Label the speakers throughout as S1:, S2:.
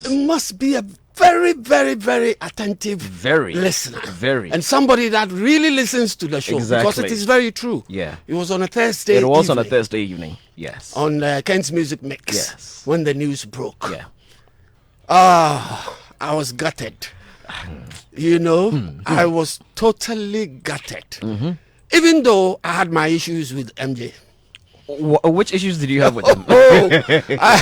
S1: must be a very, very, very attentive listener.
S2: Very.
S1: And somebody that really listens to the show.
S2: Exactly.
S1: Because it is very true.
S2: Yeah.
S1: It was on a Thursday
S2: It was
S1: evening.
S2: on a Thursday evening. Yes.
S1: On Kent's Music Mix.
S2: Yes.
S1: When the news broke.
S2: Yeah.
S1: I was gutted. You know, I was totally gutted. Even though I had my issues with MJ.
S2: Which issues did you have with him?
S1: I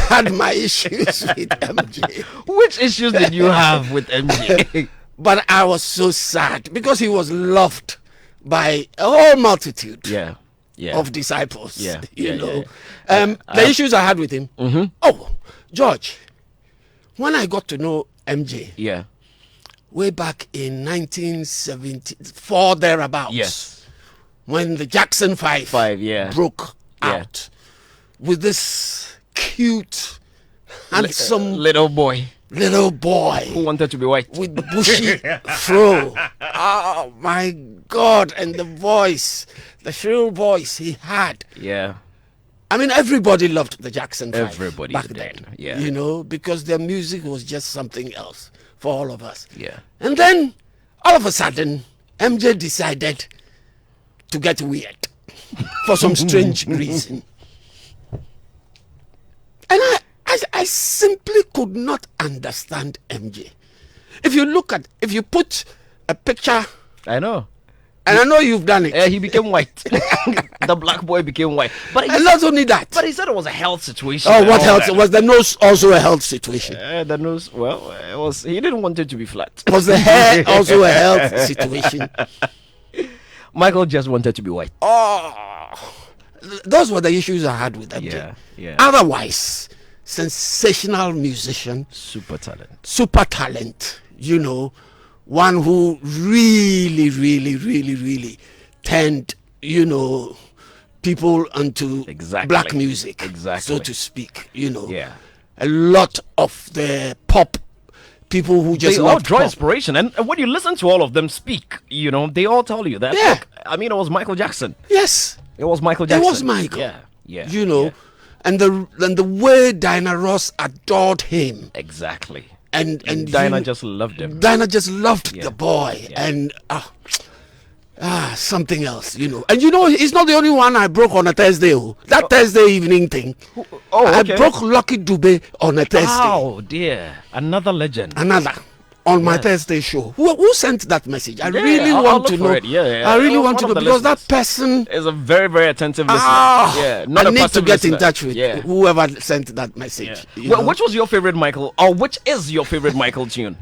S1: had my issues with MJ.
S2: Which issues did you have with MJ?
S1: But I was so sad because he was loved by a whole multitude of disciples. You know, the issues I had with him. Oh, George, when I got to know MJ, way back in 1974 thereabouts.
S2: Yes.
S1: When the Jackson 5 broke out with this cute, handsome
S2: little boy
S1: who
S2: wanted to be white
S1: with the bushy fro. Oh my God! And the voice, the shrill voice he had.
S2: Yeah.
S1: I mean, everybody loved the Jackson 5
S2: Everybody
S1: back
S2: did.
S1: then.
S2: Yeah.
S1: You know, because their music was just something else for all of us.
S2: Yeah.
S1: And then all of a sudden, MJ decided to get weird for some strange reason. And I simply could not understand MJ. If you put a picture,
S2: I know.
S1: and I know you've done it.
S2: He became white. The black boy became white. But
S1: And not only that.
S2: But he said it was a health situation.
S1: Oh, what health? Was the nose also a health situation?
S2: The nose, well, it was. He didn't want it to be flat.
S1: Was the hair also a health situation?
S2: Michael just wanted to be white.
S1: Oh, those were the issues I had with MJ.
S2: Yeah.
S1: Otherwise, sensational musician,
S2: Super talent.
S1: You know, one who really, really, really, really turned, you know, people onto black music, so to speak. You know, a lot of the pop people who just
S2: they
S1: love
S2: all draw
S1: pop.
S2: inspiration, and when you listen to all of them speak, you know, they all tell you that.
S1: Yeah.
S2: Look, I mean, it was Michael Jackson.
S1: Yes,
S2: it was Michael Jackson.
S1: It was Michael.
S2: Yeah.
S1: You know, and the way Diana Ross adored him.
S2: Exactly.
S1: And
S2: Diana just loved him.
S1: Diana just loved the boy, and something else, you know. And you know, he's not the only one I broke on a Thursday. That Thursday evening thing. I broke Lucky Dube on a Thursday.
S2: Oh dear, another legend.
S1: On my Thursday show. Who sent that message? I really want to know.
S2: I
S1: really want to know because that person
S2: is a very, very attentive listener.
S1: I need to get in touch with whoever sent that message.
S2: Well, which was your favorite Michael, or which is your favorite Michael tune?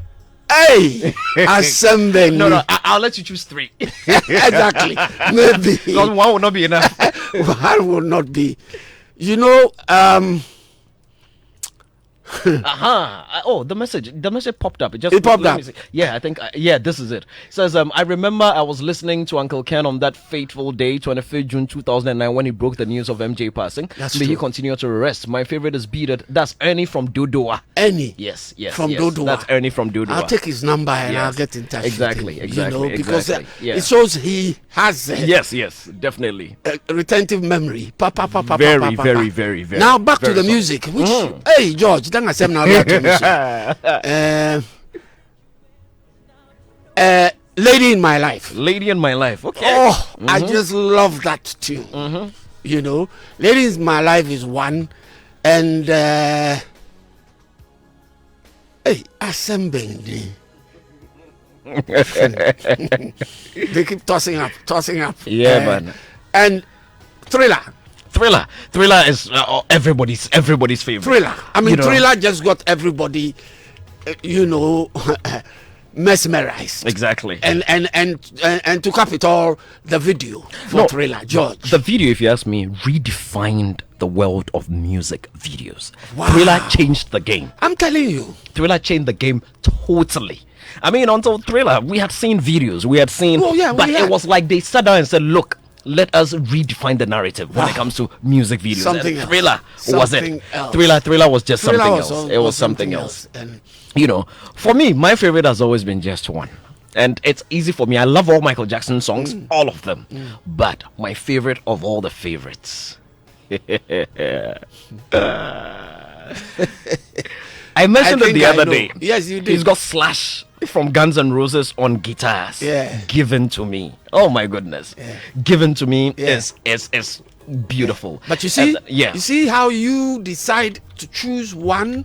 S1: Hey, Assembly.
S2: No, I'll let you choose 3.
S1: Exactly. Maybe.
S2: Because one will not be enough.
S1: One will not be. You know,
S2: Oh, the message popped up. It
S1: popped up.
S2: Yeah, I think. This is it. It says, I remember I was listening to Uncle Ken on that fateful day, 25th June 2009, when he broke the news of MJ passing. May he continue to rest. My favorite is Beat It. That's Ernie from Dodoa.
S1: Ernie.
S2: Yes.
S1: From Dodoa.
S2: That's Ernie from Dodoa.
S1: I'll take his number and I'll get in touch.
S2: Exactly.
S1: With him, you know, because it shows he has.
S2: Yes, definitely.
S1: Retentive memory.
S2: Very, very.
S1: Now back to the music. Which, hey George. Lady in My Life.
S2: Lady in My Life. Okay.
S1: Oh, I just love that tune. You know, Lady in My Life is one, and Assembly. They keep tossing up.
S2: Yeah, man.
S1: And Thriller
S2: is everybody's favorite.
S1: Thriller. I mean, Thriller just got everybody, mesmerized.
S2: Exactly.
S1: And to cap it all, the video for Thriller, George.
S2: The video, if you ask me, redefined the world of music videos.
S1: Wow.
S2: Thriller changed the game.
S1: I'm telling you.
S2: Thriller changed the game totally. I mean, until Thriller, we had seen videos, but it was like they sat down and said, look, let us redefine the narrative when it comes to music videos. Thriller was it. Thriller was just something else. It was something else. And you know, for me, my favorite has always been Just One. And it's easy for me. I love all Michael Jackson songs, all of them. But my favorite of all the favorites I mentioned it the other day.
S1: Yes, you did.
S2: He's got Slash from Guns N' Roses on guitars.
S1: Yeah.
S2: Given to Me. Oh my goodness.
S1: Yeah.
S2: Given to Me is beautiful.
S1: Yeah. But you see, you see how you decide to choose one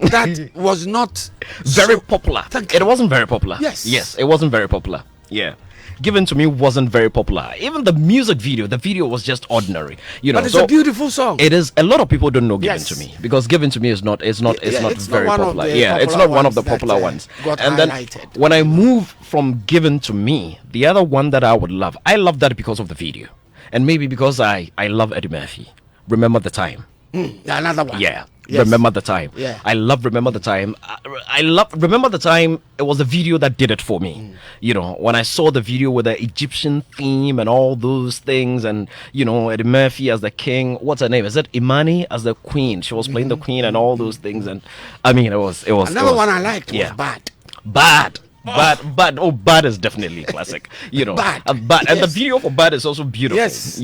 S1: that was not
S2: very popular. It wasn't very popular.
S1: Yes,
S2: it wasn't very popular. Yeah. Given to Me wasn't very popular. Even the music video, the video was just ordinary. But
S1: it's a beautiful song.
S2: It is. A lot of people don't know Given to Me because Given to Me is not very popular. It's not one of the popular ones. And then when I move from Given to Me, the other one that I would love, I love that because of the video, and maybe because I love Eddie Murphy. Remember the Time.
S1: Another one.
S2: Yeah. Yes. Remember the Time.
S1: Yeah.
S2: I love Remember the Time. I love Remember the Time. It was the video that did it for me. When I saw the video with the Egyptian theme and all those things, and Eddie Murphy as the king. What's her name? Is it Imani as the queen? She was playing the queen and all those things. And I mean, it was.
S1: Another one I liked was
S2: Bad. Bad is definitely classic.
S1: Bad.
S2: And the video for Bad is also beautiful.
S1: Yes,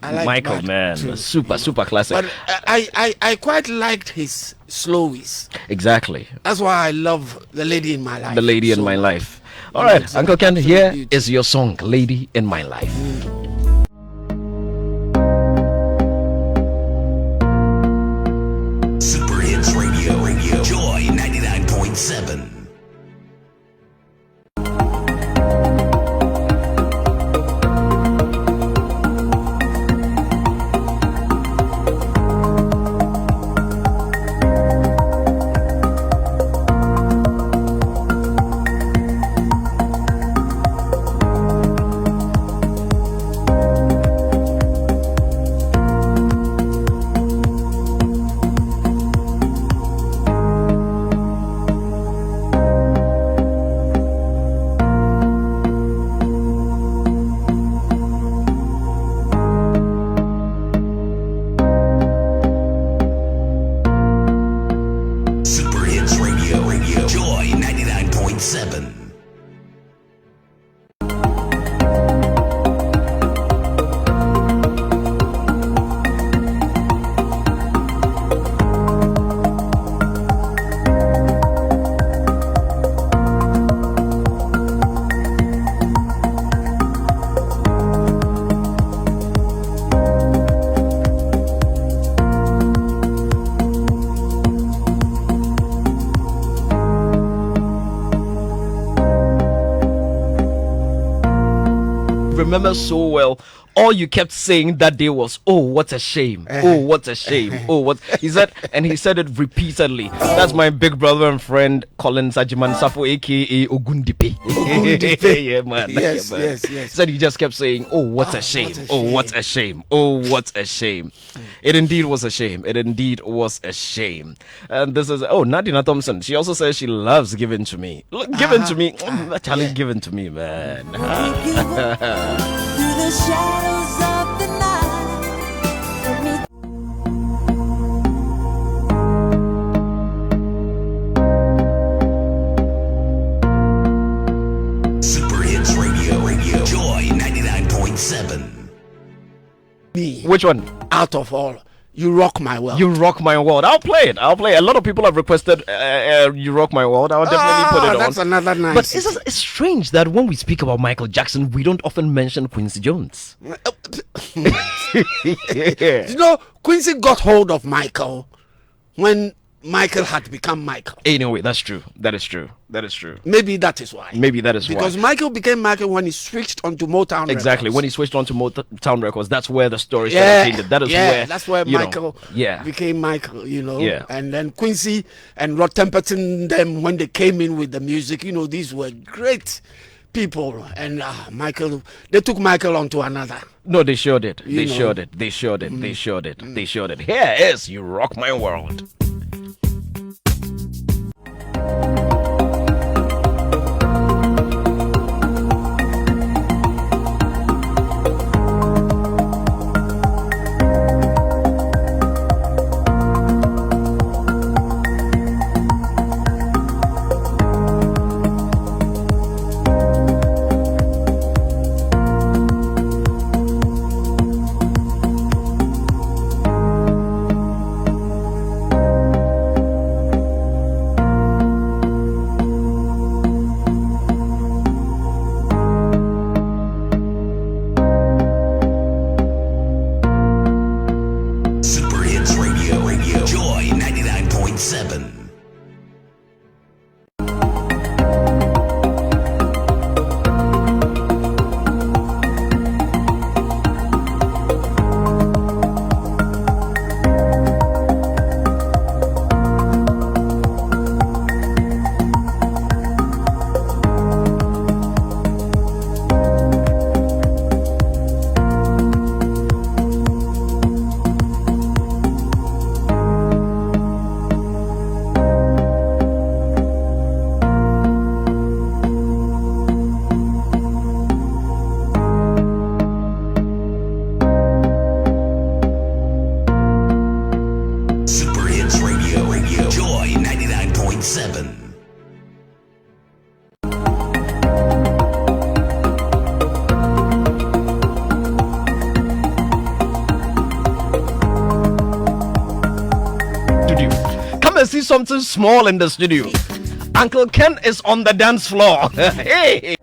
S2: I like Michael, man, too. super classic.
S1: But I quite liked his slowies.
S2: Exactly.
S1: That's why I love The Lady in My Life.
S2: The Lady in My Life. All right, Uncle Ken, here is your song, Lady in My Life.
S3: Super Hits Radio, Joy 99.7.
S2: Remember so well, all you kept saying that day was, "Oh, what a shame! Oh, what a shame! Oh, what," he said, and he said it repeatedly. That's my big brother and friend Colin Sajiman Safo, aka Ogundipe. Yeah, man.
S1: Yes.
S2: He said he just kept saying, "Oh, what a shame! Oh, what a shame! Oh, what a shame!" It indeed was a shame. It indeed was a shame. And this is Nadina Thompson. She also says she loves Given to Me. Look, Given to Me, Charlie, Given to Me, man.
S4: Through the shadows of the night.
S3: Super Hits Radio, Joy 99.7.
S2: Which one?
S1: Out of all, You Rock My World.
S2: You Rock My World. I'll play it. A lot of people have requested You Rock My World. I'll definitely put it on.
S1: That's another nice.
S2: But it's strange that when we speak about Michael Jackson, we don't often mention Quincy Jones.
S1: Quincy got hold of Michael when Michael had become Michael.
S2: Anyway, that's true. That is true.
S1: Maybe that is why.
S2: Because
S1: Michael became Michael when he switched onto Motown
S2: Exactly.
S1: Records.
S2: When he switched onto Motown Records, that's where the story started changing.
S1: That's where Michael became Michael,
S2: Yeah.
S1: And then Quincy and Rod Temperton, them, when they came in with the music, these were great people. And Michael, they took Michael onto another.
S2: No, they sure did. They sure did. Here is You Rock My World.
S3: 99.7.
S2: Come and see something small in the studio. Uncle Ken is on the dance floor. Hey.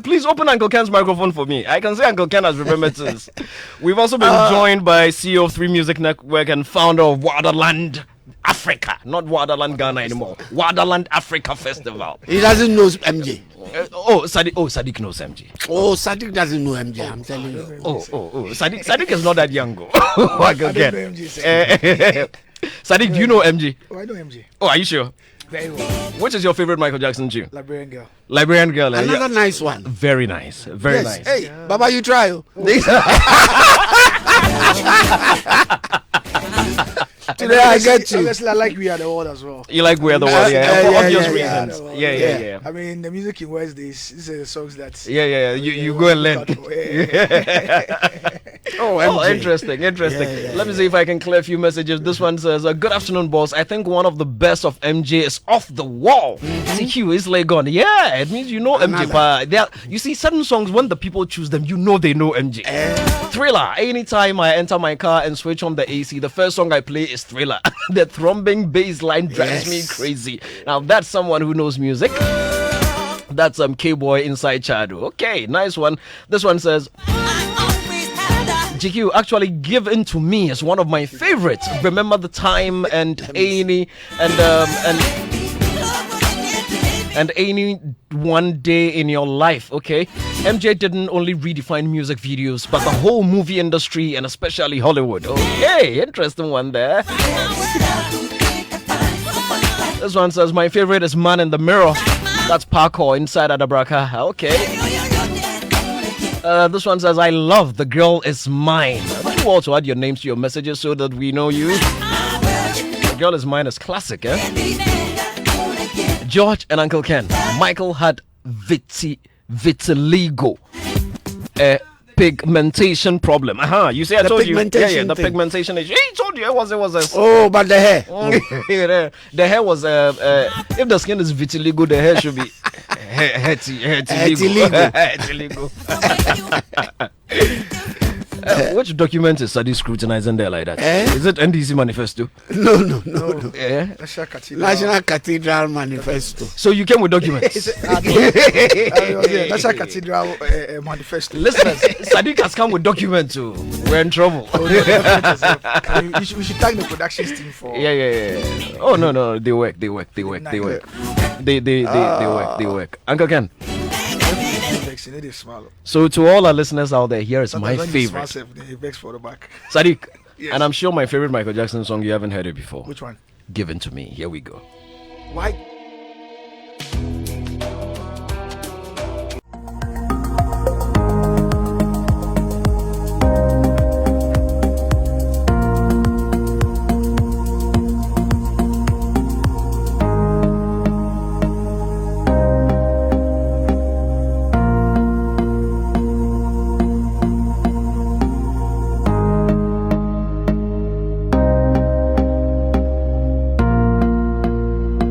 S2: Please open Uncle Ken's microphone for me. I can say Uncle Ken has remembered this. We've also been joined by CEO of 3 Music Network and founder of Waterland Africa. Not Waterland Ghana anymore. Waterland Africa Festival.
S1: He doesn't know MJ.
S2: Sadiq knows MJ.
S1: Oh, Sadiq doesn't know MJ. I'm telling you.
S2: Sadiq is not that young. Uncle Ken. Sadiq, do you know MJ?
S5: Oh, I know MJ.
S2: Oh, are you sure?
S5: Very well.
S2: Which is your favorite Michael Jackson tune?
S5: Liberian Girl.
S2: Liberian Girl.
S1: Another nice one.
S2: Very nice. Very nice.
S1: Hey, Baba, you try. Today I get you.
S5: Obviously, I like We Are the World as well.
S2: You like We Are the World, yeah. For obvious reasons. Yeah.
S5: I mean, the music in Wednesdays, these are the songs that...
S2: Yeah. You go and learn. Oh, interesting.
S1: Yeah.
S2: Let me see if I can clear a few messages. This one says, good afternoon, boss. I think one of the best of MJ is Off the Wall. CQ is like gone. Yeah, it means you know MJ. But you see, certain songs, when the people choose them, you know they know MJ. Thriller. Anytime I enter my car and switch on the AC, the first song I play is Thriller. The throbbing bass line drives me crazy. Now, that's someone who knows music. That's K-Boy Inside Chado. Okay, nice one. This one says, GQ, actually Give In To Me is one of my favorites. Remember the Time and Any and any one day in your life. Okay, MJ didn't only redefine music videos but the whole movie industry and especially Hollywood. Okay, interesting one there. This one says my favorite is Man in the Mirror. That's Parkour Inside Adabraka. Okay. This one says I love The Girl Is Mine. You also add your names to your messages so that we know you. The Girl Is Mine is classic, eh? George and Uncle Ken. Michael had vitiligo, a pigmentation problem. You see, I told you. Yeah, the pigmentation issue. He told you it was a.
S1: Oh, but the hair.
S2: The hair was if the skin is vitiligo, the hair should be vitiligo. Which document is Sadi scrutinizing there like that? Is it NDC Manifesto?
S1: No.
S5: National
S1: Cathedral Manifesto.
S2: So you came with documents?
S5: National Cathedral Manifesto.
S2: Listeners, Sadiq has come with documents too. We're in trouble.
S5: We should thank the production team for...
S2: Yeah. Oh, no. They work. They work. Uncle Ken. So to all our listeners out there, here is my favorite. Sadiq, yes. And I'm sure my favorite Michael Jackson song, you haven't heard it before.
S5: Which one?
S2: Give In To Me. Here we go.
S5: Why?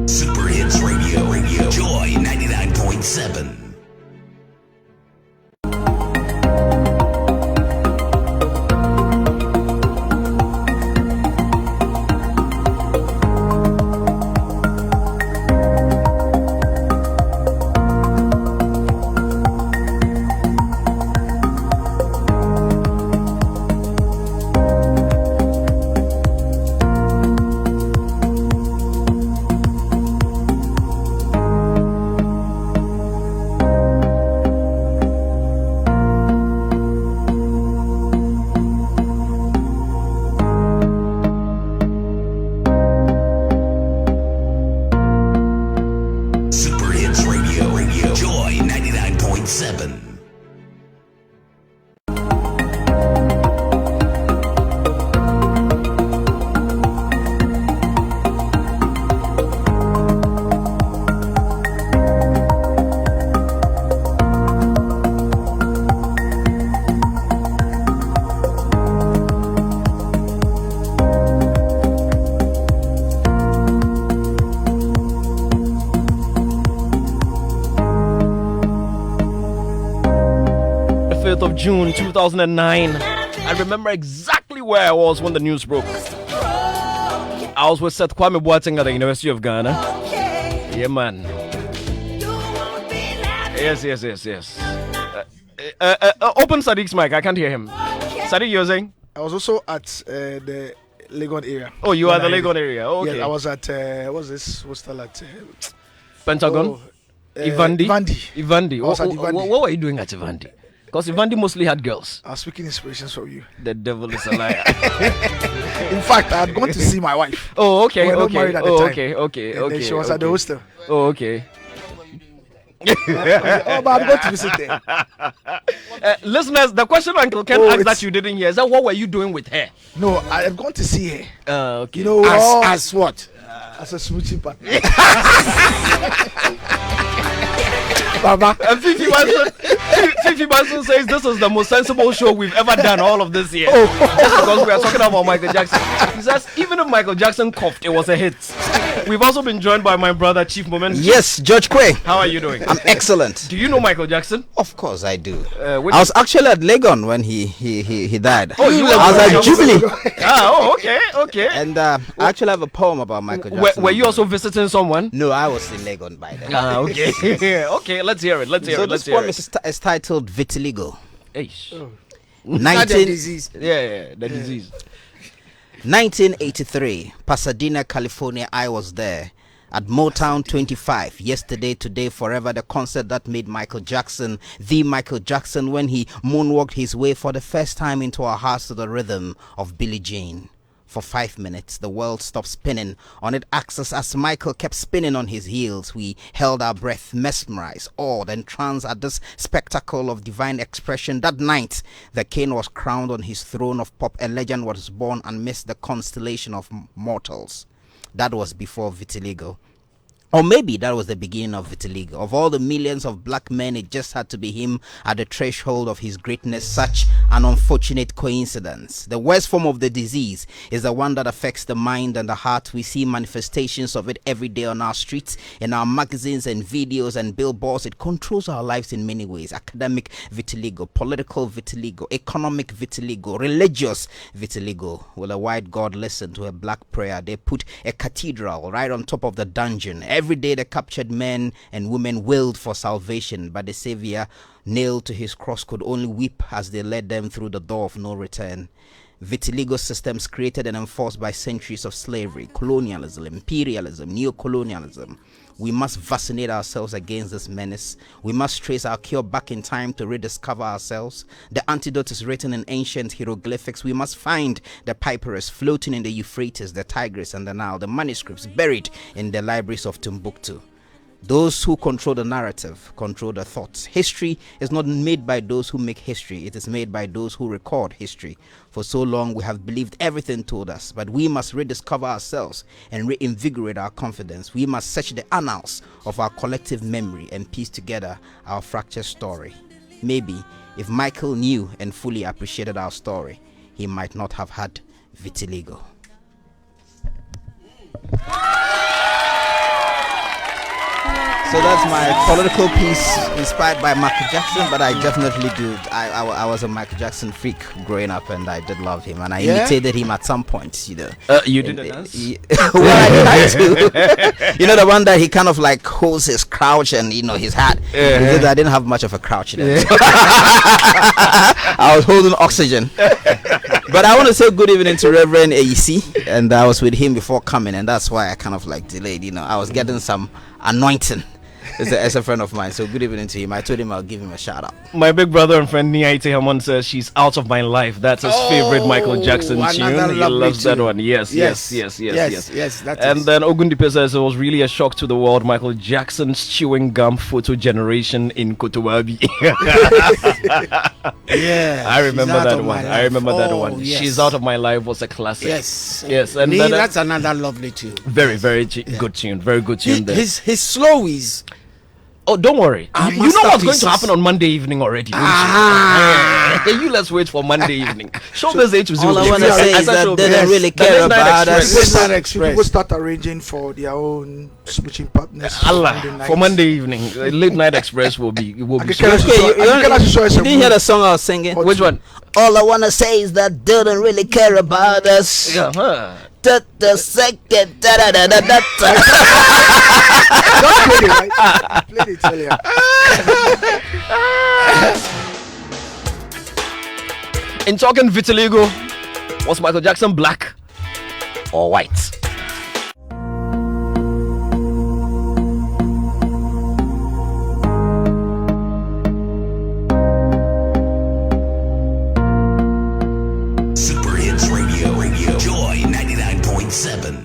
S3: Super
S2: June 2009. I remember exactly where I was when the news broke. I was with Seth Kwame Boateng at the University of Ghana. Yeah, man. Yes. Open Sadiq's mic. I can't hear him. Sadiq, you're saying?
S5: I was also at the Legon area.
S2: Oh, you are the Legon area. Oh, okay.
S5: Yeah, I was at what's this? What's that at?
S2: Pentagon. Ivandi.
S5: I was at Ivandi.
S2: What were you doing at Ivandi? Because Ivandi mostly had girls.
S5: I was speaking inspirations from you.
S2: The devil is a liar.
S5: In fact, I had gone to see my wife.
S2: Oh, okay.
S5: We were not married at the time.
S2: Okay.
S5: And then she was at the hostel.
S2: Oh, okay.
S5: But I'm going to visit there.
S2: Listeners, the question Uncle Ken asked that you didn't hear is that what were you doing with her?
S5: No, I have gone to see her.
S2: Okay.
S5: You know,
S1: as what?
S5: As a smoochie partner.
S2: Baba. And Fifi Banson says this is the most sensible show we've ever done all of this year. Because we are talking about Michael Jackson. He says even if Michael Jackson coughed, it was a hit. We've also been joined by my brother Chief Moment.
S6: Yes, George Quay.
S2: How are you doing?
S6: I'm excellent.
S2: Do you know Michael Jackson?
S6: Of course I do. I was actually at Legon when he died.
S2: Oh, you
S6: I was at Jubilee.
S2: Okay.
S6: And I actually have a poem about Michael Jackson.
S2: Were you also visiting someone?
S6: No, I was in Legon by then.
S2: Okay. Okay, let's hear it.
S6: This poem is titled Vitiligo.
S1: 19 disease.
S2: Yeah, the disease.
S6: 1983, Pasadena, California. I was there at Motown 25. Yesterday, today, forever. The concert that made Michael Jackson the Michael Jackson when he moonwalked his way for the first time into our hearts to the rhythm of Billie Jean. For 5 minutes, the world stopped spinning on its axis as Michael kept spinning on his heels. We held our breath, mesmerized, awed, and entranced at this spectacle of divine expression. That night, the king was crowned on his throne of pop. A legend was born amidst the constellation of mortals. That was before Vitiligo. Or maybe that was the beginning of vitiligo. Of all the millions of black men, it just had to be him at the threshold of his greatness. Such an unfortunate coincidence. The worst form of the disease is the one that affects the mind and the heart. We see manifestations of it every day on our streets, in our magazines and videos and billboards. It controls our lives in many ways. Academic vitiligo, political vitiligo, economic vitiligo, religious vitiligo. Will a white God listen to a black prayer? They put a cathedral right on top of the dungeon. Every day the captured men and women wailed for salvation, but the Savior nailed to his cross could only weep as they led them through the door of no return. Vitiligo systems created and enforced by centuries of slavery, colonialism, imperialism, neocolonialism. We must vaccinate ourselves against this menace. We must trace our cure back in time to rediscover ourselves. The antidote is written in ancient hieroglyphics. We must find the papyrus floating in the Euphrates, the Tigris, and the Nile, the manuscripts buried in the libraries of Timbuktu. Those who control the narrative control the thoughts. History is not made by those who make history. It is made by those who record history. For so long we have believed everything told us, but we must rediscover ourselves and reinvigorate our confidence. We must search the annals of our collective memory and piece together our fractured story. Maybe if Michael knew and fully appreciated our story, he might not have had vitiligo. So that's my political piece inspired by Michael Jackson, but I definitely do. I was a Michael Jackson freak growing up, and I did love him, and I imitated him at some point, you know.
S2: You did a dance?
S6: Well, I tried to. You know, the one that he kind of like holds his crouch and, you know, his hat. I didn't have much of a crouch then. I was holding oxygen. But I want to say good evening to Reverend AEC, and I was with him before coming, and that's why I kind of like delayed. You know, I was getting some anointing as a friend of mine. So good evening to him. I told him I'll give him a shout out.
S2: My big brother and friend Nia Hamon says she's out of my life. That's his favorite Michael Jackson tune. He loves that one. Yes. And then Ogundipe says it was really a shock to the world. Michael Jackson's chewing gum photo generation in Kotowabi.
S1: Yeah,
S2: I remember that one.
S1: Yes.
S2: She's Out of My Life was a classic.
S1: Yes.
S2: And then,
S1: that's another lovely tune.
S2: Very, very good tune. Very good tune.
S1: His slow is
S2: Oh, don't worry. You know what's going to happen on Monday evening already, don't you? You let's wait for Monday evening. Showbiz A to Z.
S6: All I want to say is that they don't really care about us.
S5: People start arranging for their own switching partners
S2: for Monday evening. Late Night Express will be.
S6: You didn't hear the song I was singing?
S2: Which one?
S6: All I want to say is that they don't really care about us. The second
S5: played it earlier.
S2: In talking vitiligo, was Michael Jackson black or white?
S3: Super Hits Radio, Joy 99.7.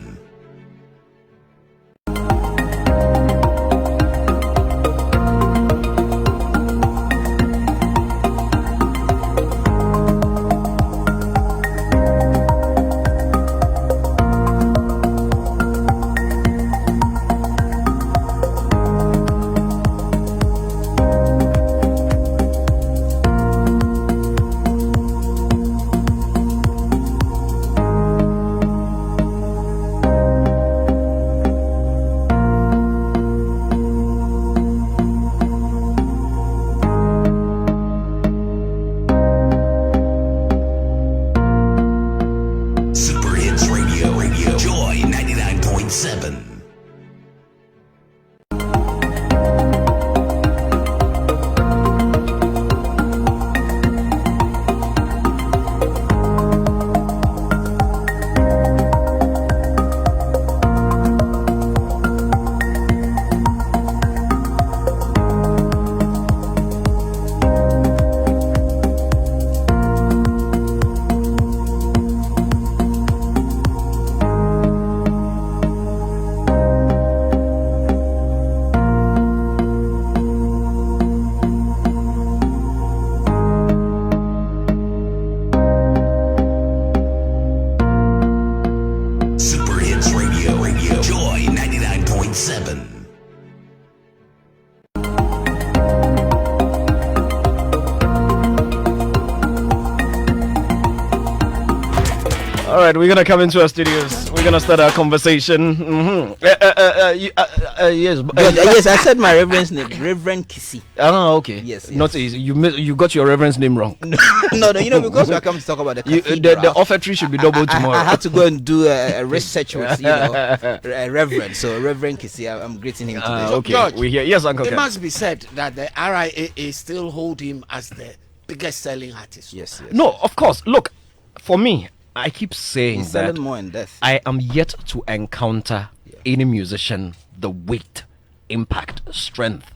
S2: All right, we're gonna come into our studios. We're gonna start our conversation. Yes,
S6: yes, I said my reverend's name, Reverend Kissy.
S2: Oh, okay.
S6: Yes.
S2: Not easy. You got your reverend's name wrong.
S6: No, you know, because we are coming to talk about the cathedral.
S2: The offertory should be doubled tomorrow.
S6: I had to go and do a research with Reverend. So Reverend Kissy, I'm greeting him today.
S2: Okay,
S1: George,
S2: we hear. Yes, Uncle.
S1: It must be said that the RIAA still hold him as the biggest selling artist.
S6: Yes.
S2: No, of course. Look, for me, I keep saying
S6: he's
S2: that
S6: selling more in death.
S2: I am yet to encounter any musician the weight, impact, strength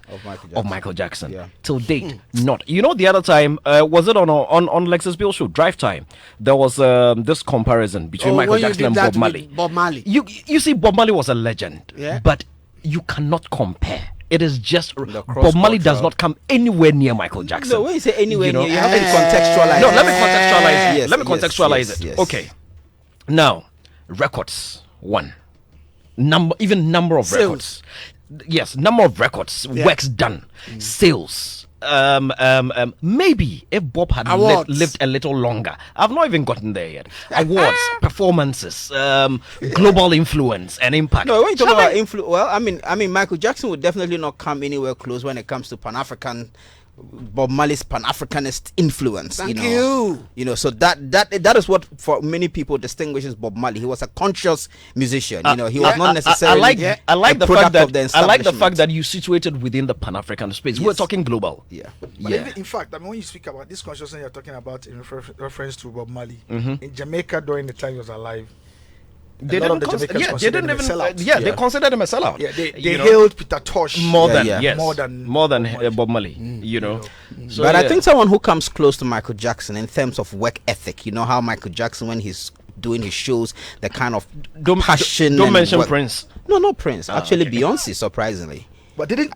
S2: of Michael Jackson.
S6: Yeah.
S2: Till date, not. You know, the other time, was it on Lexus Bill Show, Drive Time? There was this comparison between Michael Jackson and Bob Marley.
S1: Bob Marley.
S2: You see, Bob Marley was a legend, but you cannot compare. It is just Bob Marley does not come anywhere near Michael Jackson.
S6: No, when you say anywhere near, you have to contextualize.
S2: No, let me contextualize it.
S6: Yes,
S2: let me contextualize it.
S6: Yes.
S2: Okay. Now, records, one. Number of
S1: sales.
S2: records. Yes, number of records, works done, sales. Maybe if Bob had lived a little longer, I've not even gotten there yet. Awards, performances, global influence and impact.
S6: No, when you talk about influence, well, I mean, Michael Jackson would definitely not come anywhere close when it comes to Pan-African. Bob Marley's Pan-Africanist influence.
S1: Thank you.
S6: You know, so that is what for many people distinguishes Bob Marley. He was a conscious musician. You know, he was not necessarily.
S2: I like the fact that you situated within the Pan-African space. Yes. We're talking global.
S6: Yeah.
S5: But even, in fact, I mean, when you speak about this consciousness you're talking about in reference to Bob Marley in Jamaica during the time he was alive.
S2: They considered him a sellout.
S5: Yeah, they hailed Peter Tosh
S2: more than Bob Marley. You know,
S6: so, but I think someone who comes close to Michael Jackson in terms of work ethic. You know how Michael Jackson, when he's doing his shows, the kind of passion.
S2: Don't mention Prince.
S6: No, not Prince. Actually, okay. Beyonce, surprisingly.
S5: But didn't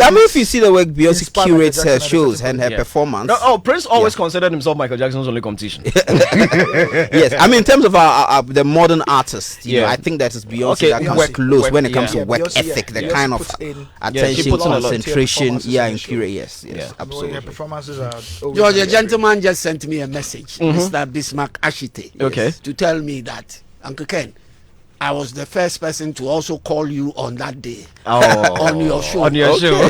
S6: I mean, if you see the way Beyonce curates her shows and her performance.
S2: No, Prince always considered himself Michael Jackson's only competition.
S6: Yes, I mean, in terms of the modern artists, you know, I think that is Beyonce that comes close when it comes to work ethic, the kind of attention, concentration, and yes, absolutely.
S5: Her performances are.
S1: George, a gentleman just sent me a message, Mr. Bismarck Ashite, to tell me that Uncle Ken, I was the first person to also call you on that day on your show.
S2: On your show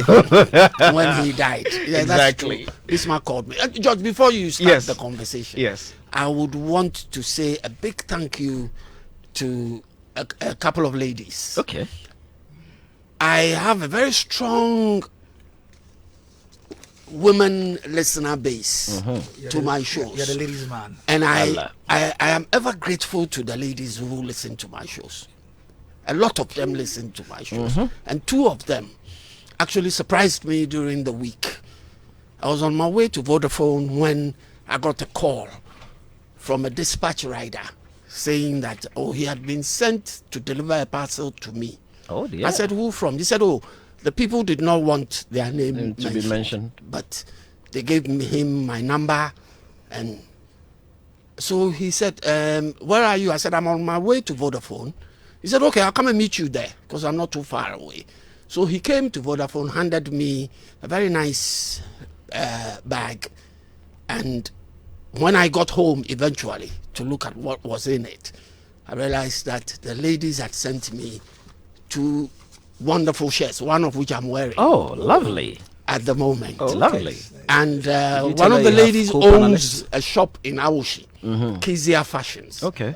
S1: when he died. Yeah,
S2: exactly.
S1: Bismarck called me. George, before you start the conversation, I would want to say a big thank you to a couple of ladies.
S2: Okay.
S1: I have a very strong women listener base to my shows.
S5: You're the ladies' man.
S1: And I am ever grateful to the ladies who listen to my shows. A lot of them listen to my shows. And two of them actually surprised me during the week. I was on my way to Vodafone when I got a call from a dispatch rider saying that, he had been sent to deliver a parcel to me.
S2: Oh, dear.
S1: I said, who from? He said, the people did not want their name
S2: to be mentioned,
S1: but they gave him my number, and so he said, where are you? I said, I'm on my way to Vodafone. He said, okay, I'll come and meet you there because I'm not too far away. So he came to Vodafone, handed me a very nice bag, and when I got home eventually to look at what was in it, I realized that the ladies had sent me two wonderful shirts, one of which I'm wearing.
S2: Oh, lovely.
S1: At the moment.
S2: Oh, lovely.
S1: And one of the ladies owns a shop in Aoshi, Kizia Fashions.
S2: Okay.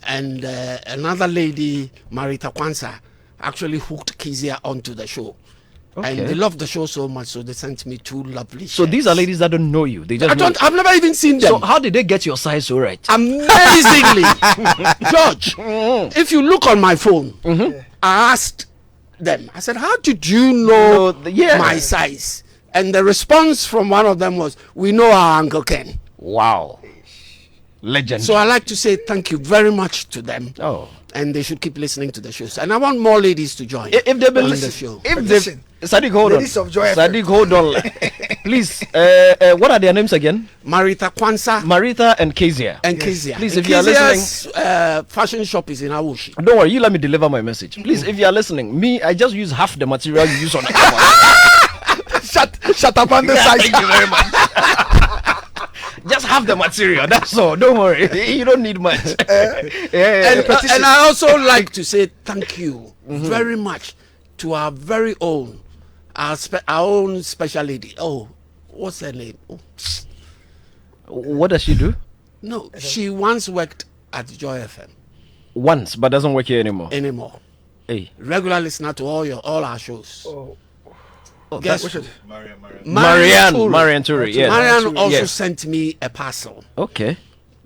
S1: And another lady, Marita Kwanzaa, actually hooked Kizia onto the show. Okay. And they loved the show so much, so they sent me two lovely shirts.
S2: So these are ladies that don't know you. They just
S1: I've never even seen them.
S2: So how did they get your size so right?
S1: Amazingly. George, if you look on my phone, I asked them, I said, how did you know my size? And the response from one of them was, we know our Uncle Ken.
S2: Wow. Legend.
S1: So I like to say thank you very much to them. And they should keep listening to the shows. And I want more ladies to join.
S2: If they've been listening, Sadiq, hold on. Sadiq, hold on. Please, what are their names again?
S1: Marita Kwanzaa.
S2: Marita and Kezia. Please, if you are listening,
S1: fashion shop is in Awoshi.
S2: Don't worry, you let me deliver my message. Please, if you are listening, I just use half the material you use on the camera.
S5: Shut up on the side.
S2: Thank you very much. Just have the material, that's all. Don't worry, you don't need much.
S1: And I also like to say thank you very much to our very own, our own special lady. What's her name?
S2: What does she do?
S1: No, she once worked at Joy FM.
S2: Once, but doesn't work here anymore.
S1: Hey, regular listener to all our shows. Guess
S2: Marianne Turi. Yes.
S1: Marianne also sent me a parcel.
S2: Okay.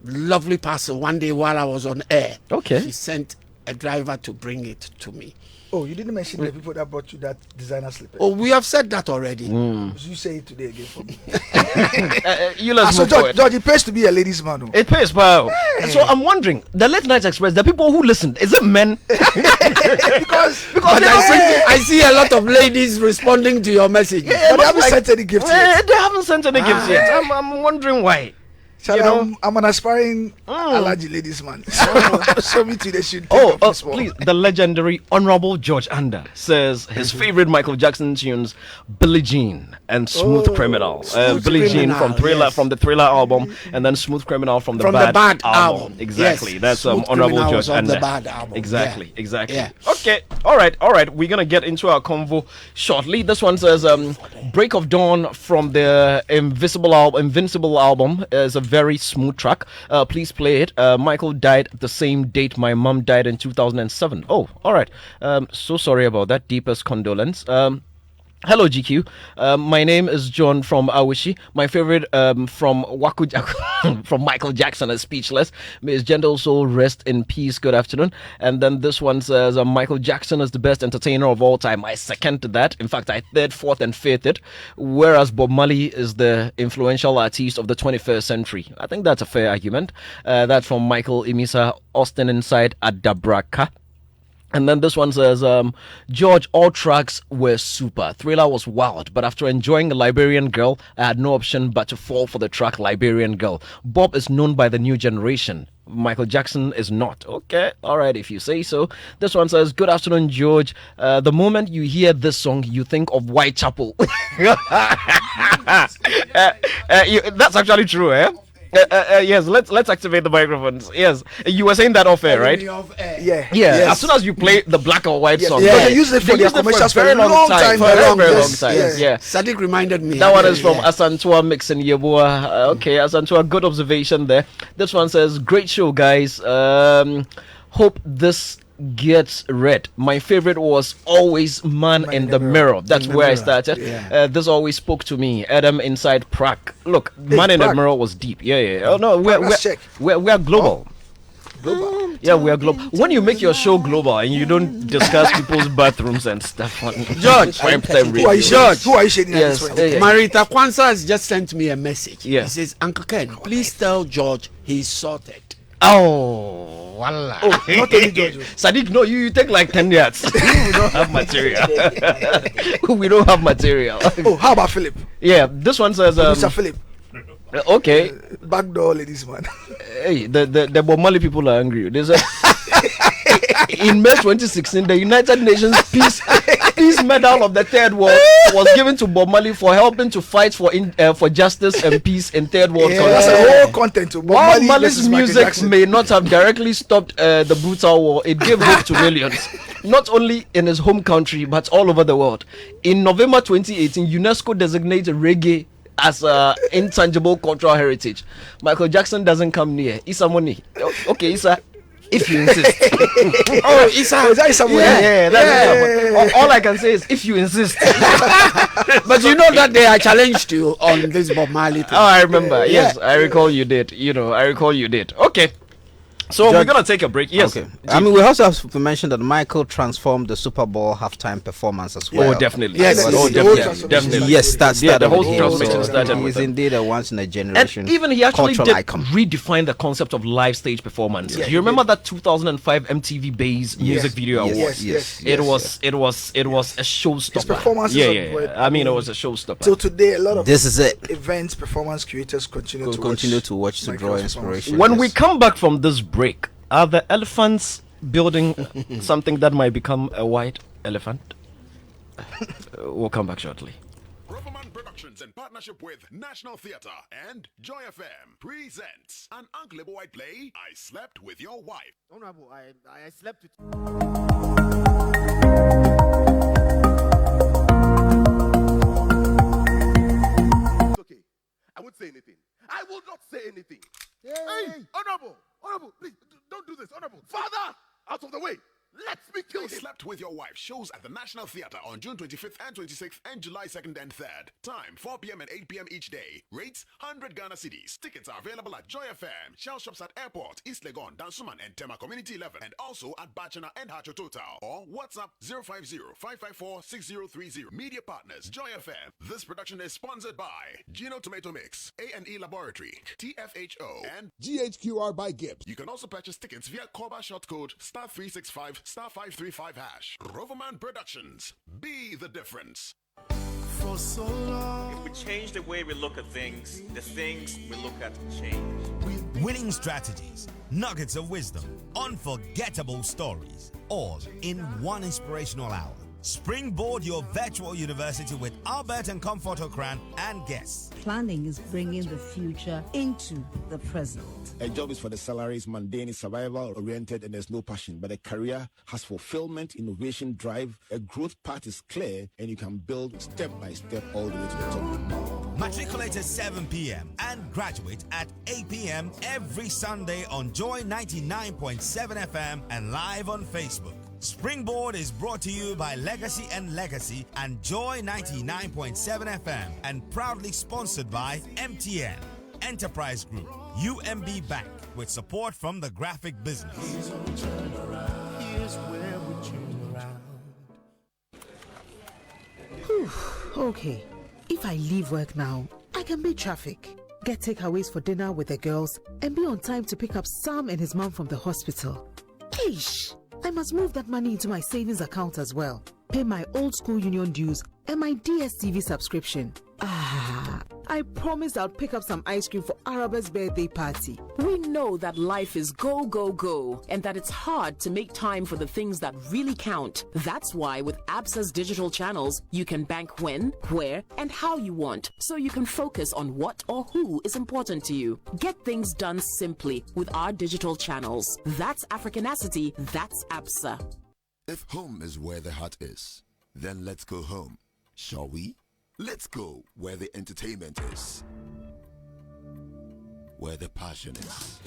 S1: Lovely parcel. One day while I was on air,
S2: she
S1: sent a driver to bring it to me.
S5: You didn't mention the people that brought you that designer slipper.
S1: We have said that already.
S5: You say it today again for me.
S2: So
S5: George, it pays to be a ladies' man.
S2: It pays, pal. So I'm wondering, the Late Night Express, the people who listen, is it men?
S5: because
S1: I see a lot of ladies responding to your messages.
S5: But they haven't sent any gifts yet.
S2: They haven't sent any gifts yet. I'm wondering why.
S5: I'm an aspiring allergy ladies man. So me too, they should.
S2: Please. The legendary Honorable George Anda says his favorite Michael Jackson tunes, Billie Jean and Smooth Criminal. Billie Jean from the Thriller album, and then Smooth Criminal from the Bad album. Exactly.
S1: Yes.
S2: That's Honorable George Anda.
S1: The Bad album.
S2: Exactly.
S1: Yeah.
S2: Okay. All right. We're gonna get into our convo shortly. This one says, "Break of Dawn" from the Invincible album is a very smooth track. Please play it. Michael died the same date my mom died in 2007. Oh, all right. So sorry about that. Deepest condolence. Hello, GQ. My name is John from Awishi. My favorite from from Michael Jackson is Speechless. May his gentle soul rest in peace. Good afternoon. And then this one says, Michael Jackson is the best entertainer of all time. I second that. In fact, I third, fourth, and fifth it. Whereas Bob Marley is the influential artist of the 21st century. I think that's a fair argument. That's from Michael Imisa, Austin Inside Adabraka. And then this one says, George, all tracks were super. Thriller was wild, but after enjoying Liberian Girl, I had no option but to fall for the track Liberian Girl. Bob is known by the new generation. Michael Jackson is not. Okay, all right, if you say so. This one says, good afternoon, George. The moment you hear this song, you think of Whitechapel. That's actually true, eh? Yes, let's activate the microphones. Yes, you were saying that off air, right?
S5: Yeah.
S2: Yes. As soon as you play the black or white song,
S5: they use it for their commercials for a long time.
S2: For a very long time. Yeah.
S1: Sadiq reminded me.
S2: That one is from Asantua Mixing Yeboah. Okay, Asantua, good observation there. This one says, great show, guys. Hope this gets read. My favorite was always Man in the Mirror. That's where I started. Yeah. This always spoke to me. Adam inside Prague. Look, Man in the Mirror was deep. Yeah. Oh no, we're global.
S5: Global.
S2: Yeah, we are global. When you make your show global and you don't discuss people's bathrooms and stuff on
S1: George,
S5: who are you shading?
S2: Yes.
S1: Marita Kwanzaa has just sent me a message.
S2: Yeah.
S1: He says, Uncle Ken, please tell George he's sorted.
S2: Oh, voila.
S5: Oh, not only George.
S2: Sadiq, no, you take like 10 yards. We don't have material. We don't have material.
S5: Oh, how about Philip?
S2: Yeah, this one says,
S5: Mr. Philip.
S2: Okay.
S5: Backdoor ladies, man.
S2: Hey, the Bob Marley people are angry. There's a in May 2016, the United Nations Peace Medal of the Third World was given to Bob Marley for helping to fight for justice and peace in Third World countries.
S5: That's a whole content to
S2: While Marley's music may not have directly stopped the brutal war, it gave hope to millions, not only in his home country but all over the world. In November 2018, UNESCO designated reggae as intangible cultural heritage. Michael Jackson doesn't come near. Issa Money. Okay, Issa, if you insist.
S5: Oh, Issa, is that Issa Money?
S2: Yeah, that's all I can say is if you insist.
S1: But you know that they are challenged you on this Bob Marley thing.
S2: Oh, I remember. Yes, I recall you did. I recall you did. Okay. So we're gonna take a break. Yes.
S6: Okay. I mean, we also have to mention that Michael transformed the Super Bowl halftime performance as well.
S2: Oh, definitely.
S1: Yes.
S2: Definitely.
S6: Yes, that's
S2: the whole transformation started.
S6: He's indeed a once in a generation.
S2: And even he actually did
S6: icon.
S2: redefine the concept of live stage performance. Do you remember that 2005 MTV Base Music Video Awards?
S6: Yes.
S2: It was a showstopper.
S5: His performances
S2: I mean, it was a showstopper.
S5: Till today, a lot of
S6: this is it.
S5: Events, performance creators continue
S6: to watch to draw inspiration.
S2: When we come back from this break, are the elephants building something that might become a white elephant? We'll come back shortly.
S7: Roverman Productions in partnership with National Theatre and Joy FM presents an Uncle White play, I Slept With Your Wife.
S8: Honorable, I slept with... It's okay. I won't say anything. I will not say anything. Hey, honorable, please don't do this, honorable. Father, out of the way. Let me kill him.
S7: Slept With Your Wife shows at the National Theatre on June 25th and 26th and July 2nd and 3rd. Time 4 p.m. and 8 p.m. each day. Rates 100 Ghana cedis. Tickets are available at Joy FM, Shell Shops at Airport, East Legon, Dansuman and Tema Community 11, and also at Bachana and Hacho Total. Or WhatsApp 050-554-6030. Media partners Joy FM. This production is sponsored by Gino Tomato Mix, A&E Laboratory, TFHO, and
S9: GHQR by Gibbs.
S7: You can also purchase tickets via Corba short code *365 *535#. Roverman Productions. Be the difference.
S9: For so long.
S10: If we change the way we look at things, the things we look at change.
S11: Winning strategies, nuggets of wisdom, unforgettable stories, all in one inspirational hour. Springboard your virtual university with Albert and Comfort Okran and guests.
S12: Planning is bringing the future into the present.
S9: A job is for the salaries, mundane, survival oriented, and there's no passion. But a career has fulfillment, innovation, drive. A growth path is clear, and you can build step by step all the way to the top.
S11: Matriculate at 7 p.m. and graduate at 8 p.m. every Sunday on Joy 99.7 FM and live on Facebook. Springboard is brought to you by Legacy and Legacy and Joy 99.7 FM and proudly sponsored by MTN, Enterprise Group, UMB Bank with support from the graphic business.
S9: Here's where we turn around.
S13: Okay, if I leave work now, I can beat traffic, get takeaways for dinner with the girls, and be on time to pick up Sam and his mom from the hospital. Eish! I must move that money into my savings account as well. Pay my old school union dues and my DSTV subscription. I promised I'll pick up some ice cream for Araba's birthday party.
S14: We know that life is go, go, go, and that it's hard to make time for the things that really count. That's why with ABSA's digital channels, you can bank when, where, and how you want, so you can focus on what or who is important to you. Get things done simply with our digital channels. That's Africanacity, that's ABSA.
S15: If home is where the heart is, then let's go home, shall we? Let's go where the entertainment is, where the passion is,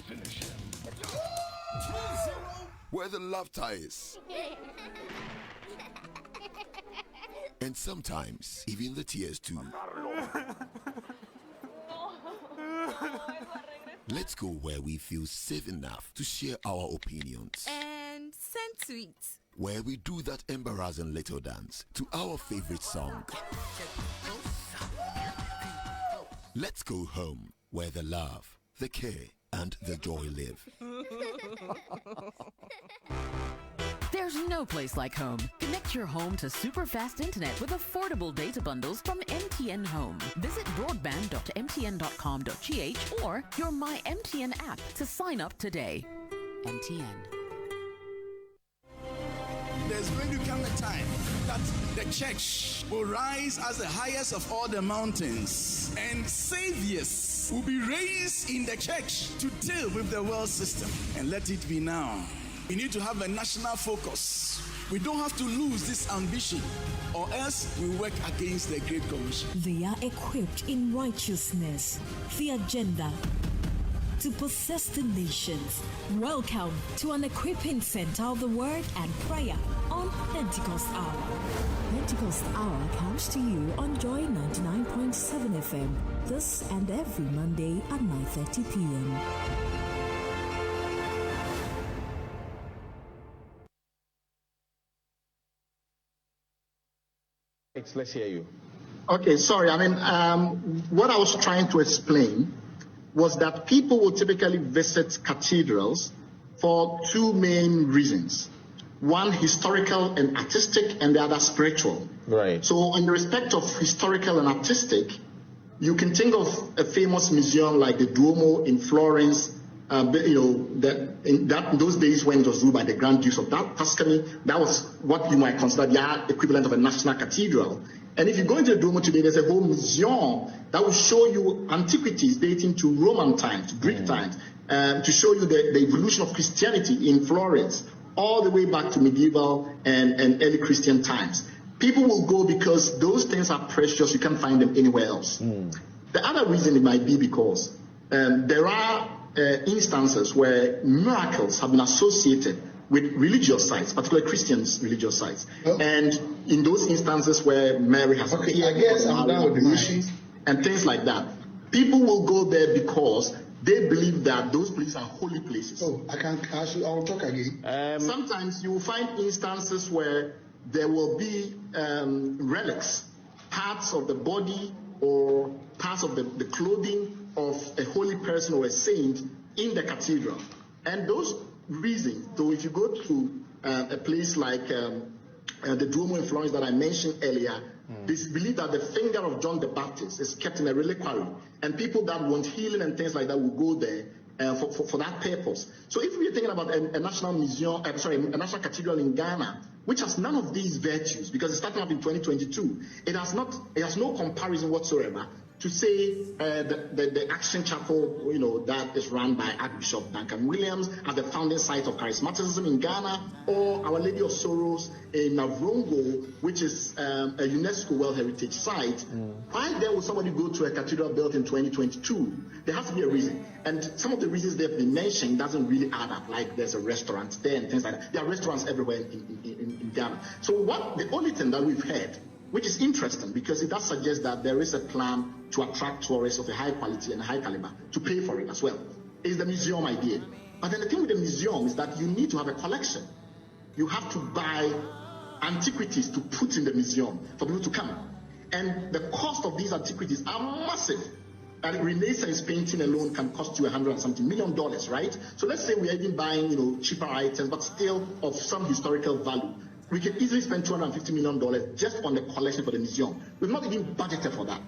S15: where the laughter is, and sometimes even the tears too. Let's go where we feel safe enough to share our opinions
S16: and send tweets,
S15: where we do that embarrassing little dance to our favorite song. Let's go home where the love, the care, and the joy live.
S17: There's no place like home. Connect your home to super fast internet with affordable data bundles from MTN Home. Visit broadband.mtn.com.gh or your My MTN app to sign up today. MTN.
S18: There's going to come a time that the church will rise as the highest of all the mountains, and saviors will be raised in the church to deal with the world system. And let it be now. We need to have a national focus. We don't have to lose this ambition, or else we work against the Great Commission.
S19: They are equipped in righteousness, the agenda to possess the nations. Welcome to an equipping center of the word and prayer on Pentecost Hour. Pentecost Hour comes to you on Joy 99.7 FM, this and every Monday at 9:30 p.m.
S20: Let's hear you.
S21: Okay, sorry. What I was trying to explain was that people will typically visit cathedrals for two main reasons. One, historical and artistic, and the other, spiritual.
S20: Right.
S21: So in respect of historical and artistic, you can think of a famous museum like the Duomo in Florence, those days when it was ruled by the Grand Dukes of Tuscany. That was what you might consider the equivalent of a national cathedral. And if you go into the Duomo today, there's a whole museum that will show you antiquities dating to Roman times, to Greek times, to show you the evolution of Christianity in Florence, all the way back to medieval and early Christian times. People will go because those things are precious. You can't find them anywhere else. The other reason it might be because there are instances where miracles have been associated with religious sites, particularly Christians' religious sites. And in those instances where Mary has appeared, and things like that, people will go there because they believe that those places are holy places.
S22: I'll talk again.
S21: Sometimes you will find instances where there will be relics, parts of the body or parts of the clothing of a holy person or a saint in the cathedral. And those reasons, though, if you go to a place like the Duomo in Florence that I mentioned earlier, they believe that the finger of John the Baptist is kept in a reliquary, and people that want healing and things like that will go there for that purpose. So if we're thinking about a national museum, a national cathedral in Ghana, which has none of these virtues, because it's starting up in 2022, it has no comparison whatsoever to say the Action Chapel, that is run by Archbishop Duncan Williams as the founding site of charismaticism in Ghana, or Our Lady of Sorrows in Navrongo, which is a UNESCO World Heritage Site. Why there would somebody go to a cathedral built in 2022? There has to be a reason. And some of the reasons they've been mentioned doesn't really add up, like there's a restaurant there and things like that. There are restaurants everywhere in Ghana. So the only thing that we've heard, which is interesting because it does suggest that there is a plan to attract tourists of a high quality and high caliber to pay for it as well, is the museum idea. But then the thing with the museum is that you need to have a collection. You have to buy antiquities to put in the museum for people to come. And the cost of these antiquities are massive. And Renaissance painting alone can cost you $100 and something million, right? So let's say we are even buying, cheaper items, but still of some historical value. We can easily spend $250 million just on the collection for the museum. We've not even budgeted for that.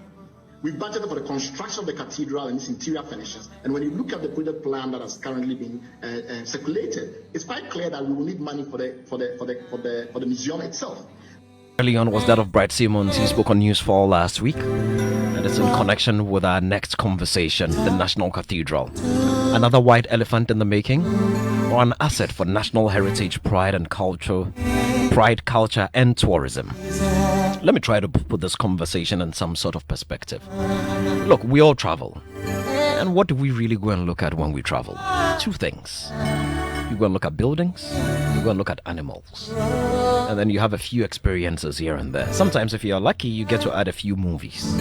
S21: We budgeted for the construction of the cathedral and its interior finishes. And when you look at the project plan that has currently been circulated, it's quite clear that we will need money for the museum itself.
S2: Early on was that of Bright Simmons. He spoke on News 4 last week, and it's in connection with our next conversation, the National Cathedral. Another white elephant in the making, or an asset for national heritage, pride, culture, and tourism? Let me try to put this conversation in some sort of perspective. Look, we all travel. And what do we really go and look at when we travel? Two things. You go and look at buildings, you go and look at animals. And then you have a few experiences here and there. Sometimes if you're lucky, you get to add a few movies.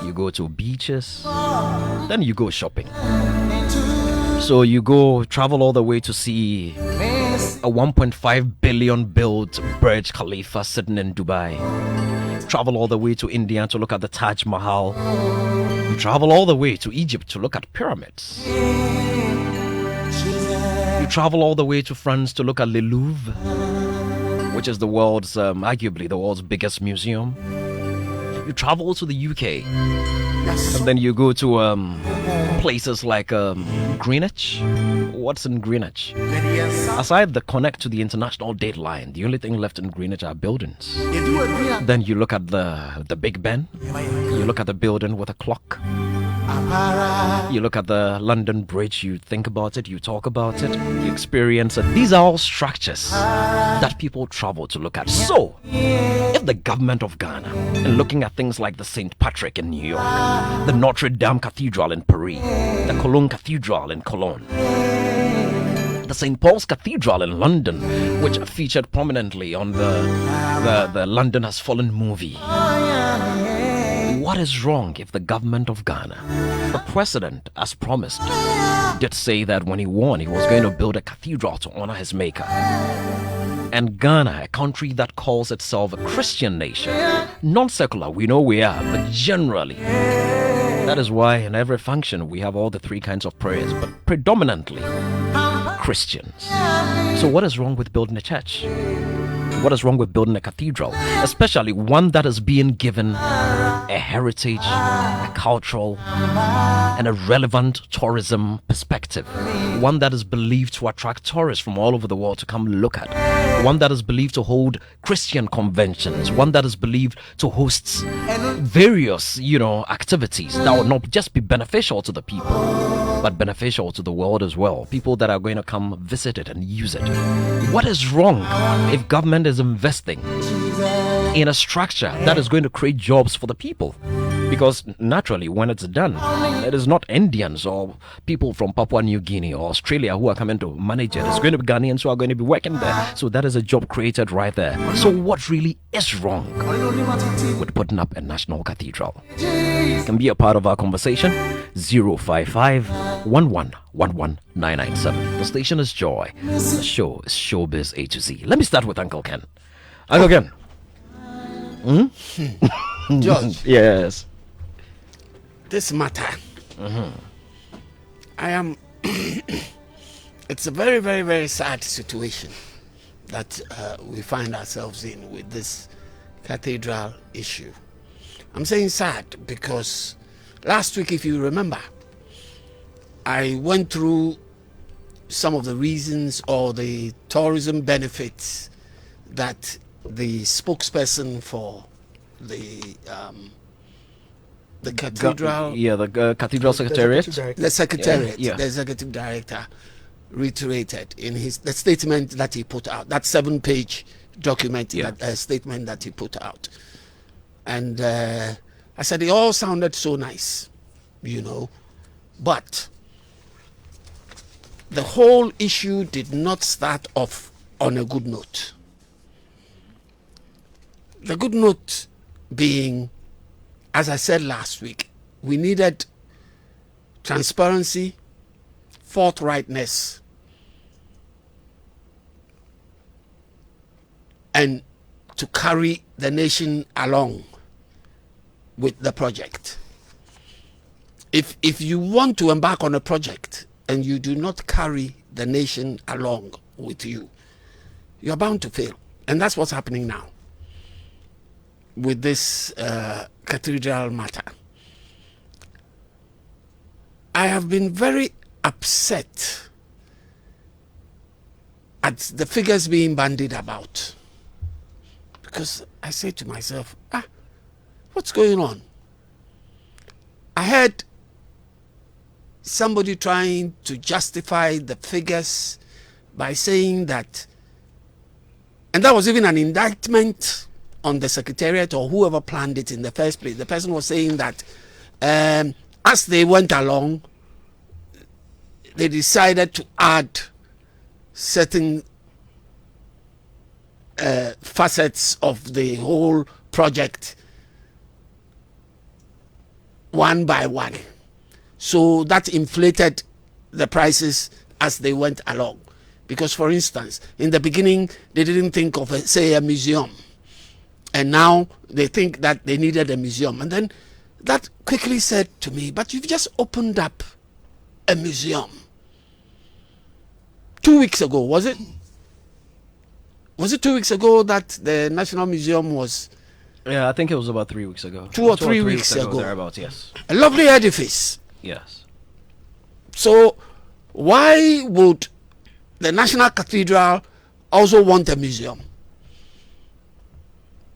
S2: You go to beaches, then you go shopping. So you go travel all the way to see a 1.5 billion built Burj Khalifa sitting in Dubai. Travel all the way to India to look at the Taj Mahal. You travel all the way to Egypt to look at pyramids. You travel all the way to France to look at Le Louvre, which is the world's, arguably the world's biggest museum. You travel to the UK, and then you go to places like Greenwich. What's in Greenwich? Aside the connect to the international date line, the only thing left in Greenwich are buildings. Then you look at the Big Ben. You look at the building with a clock. You look at the London Bridge, you think about it, you talk about it, you experience it. These are all structures that people travel to look at. So, if the government of Ghana, and looking at things like the St. Patrick in New York, the Notre Dame Cathedral in Paris, the Cologne Cathedral in Cologne, the St. Paul's Cathedral in London, which featured prominently on the London Has Fallen movie. What is wrong if the government of Ghana, the president, as promised, did say that when he won, he was going to build a cathedral to honor his maker? And Ghana, a country that calls itself a Christian nation, non-secular, we know we are, but generally, that is why in every function we have all the three kinds of prayers, but predominantly Christians. So what is wrong with building a church? What is wrong with building a cathedral? Especially one that is being given a heritage, a cultural, and a relevant tourism perspective. One that is believed to attract tourists from all over the world to come look at. One that is believed to hold Christian conventions. One that is believed to host various, activities that will not just be beneficial to the people, but beneficial to the world as well. People that are going to come visit it and use it. What is wrong if government is investing in a structure that is going to create jobs for the people? Because naturally, when it's done, it is not Indians or people from Papua New Guinea or Australia who are coming to manage it. It's going to be Ghanaians who are going to be working there. So that is a job created right there. So what really is wrong with putting up a national cathedral? You can be a part of our conversation. 055 11 997. The station is Joy. The show is Showbiz A to Z. Let me start with Uncle Ken. Uncle Ken.
S1: George.
S2: Yes.
S1: This matter. I am. It's a very, very, very sad situation that we find ourselves in with this cathedral issue. I'm saying sad because last week, if you remember, I went through some of the reasons or the tourism benefits that the spokesperson for the cathedral,
S2: the cathedral secretariat,
S1: the secretariat, the executive director reiterated in the statement that he put out, that 7-page document, statement that he put out. And I said it all sounded so nice, but the whole issue did not start off on a good note. The good note being, as I said last week, we needed transparency, forthrightness, and to carry the nation along with the project. if you want to embark on a project and you do not carry the nation along with you, you're bound to fail. And that's what's happening now with this cathedral matter. I have been very upset at the figures being bandied about, because I say to myself, what's going on? I heard somebody trying to justify the figures by saying that, and that was even an indictment on the secretariat or whoever planned it in the first place. The person was saying that as they went along, they decided to add certain facets of the whole project one by one. So that inflated the prices as they went along. Because, for instance, in the beginning, they didn't think of, say, a museum. And now they think that they needed a museum. And then that quickly said to me, but you've just opened up a museum. 2 weeks ago, was it? Was it 2 weeks ago that the National Museum was...
S2: Yeah, I think it was about 3 weeks ago.
S1: 2 or 3 weeks ago.
S2: Thereabouts, yes.
S1: A lovely edifice.
S2: Yes.
S1: So why would the National Cathedral also want a museum?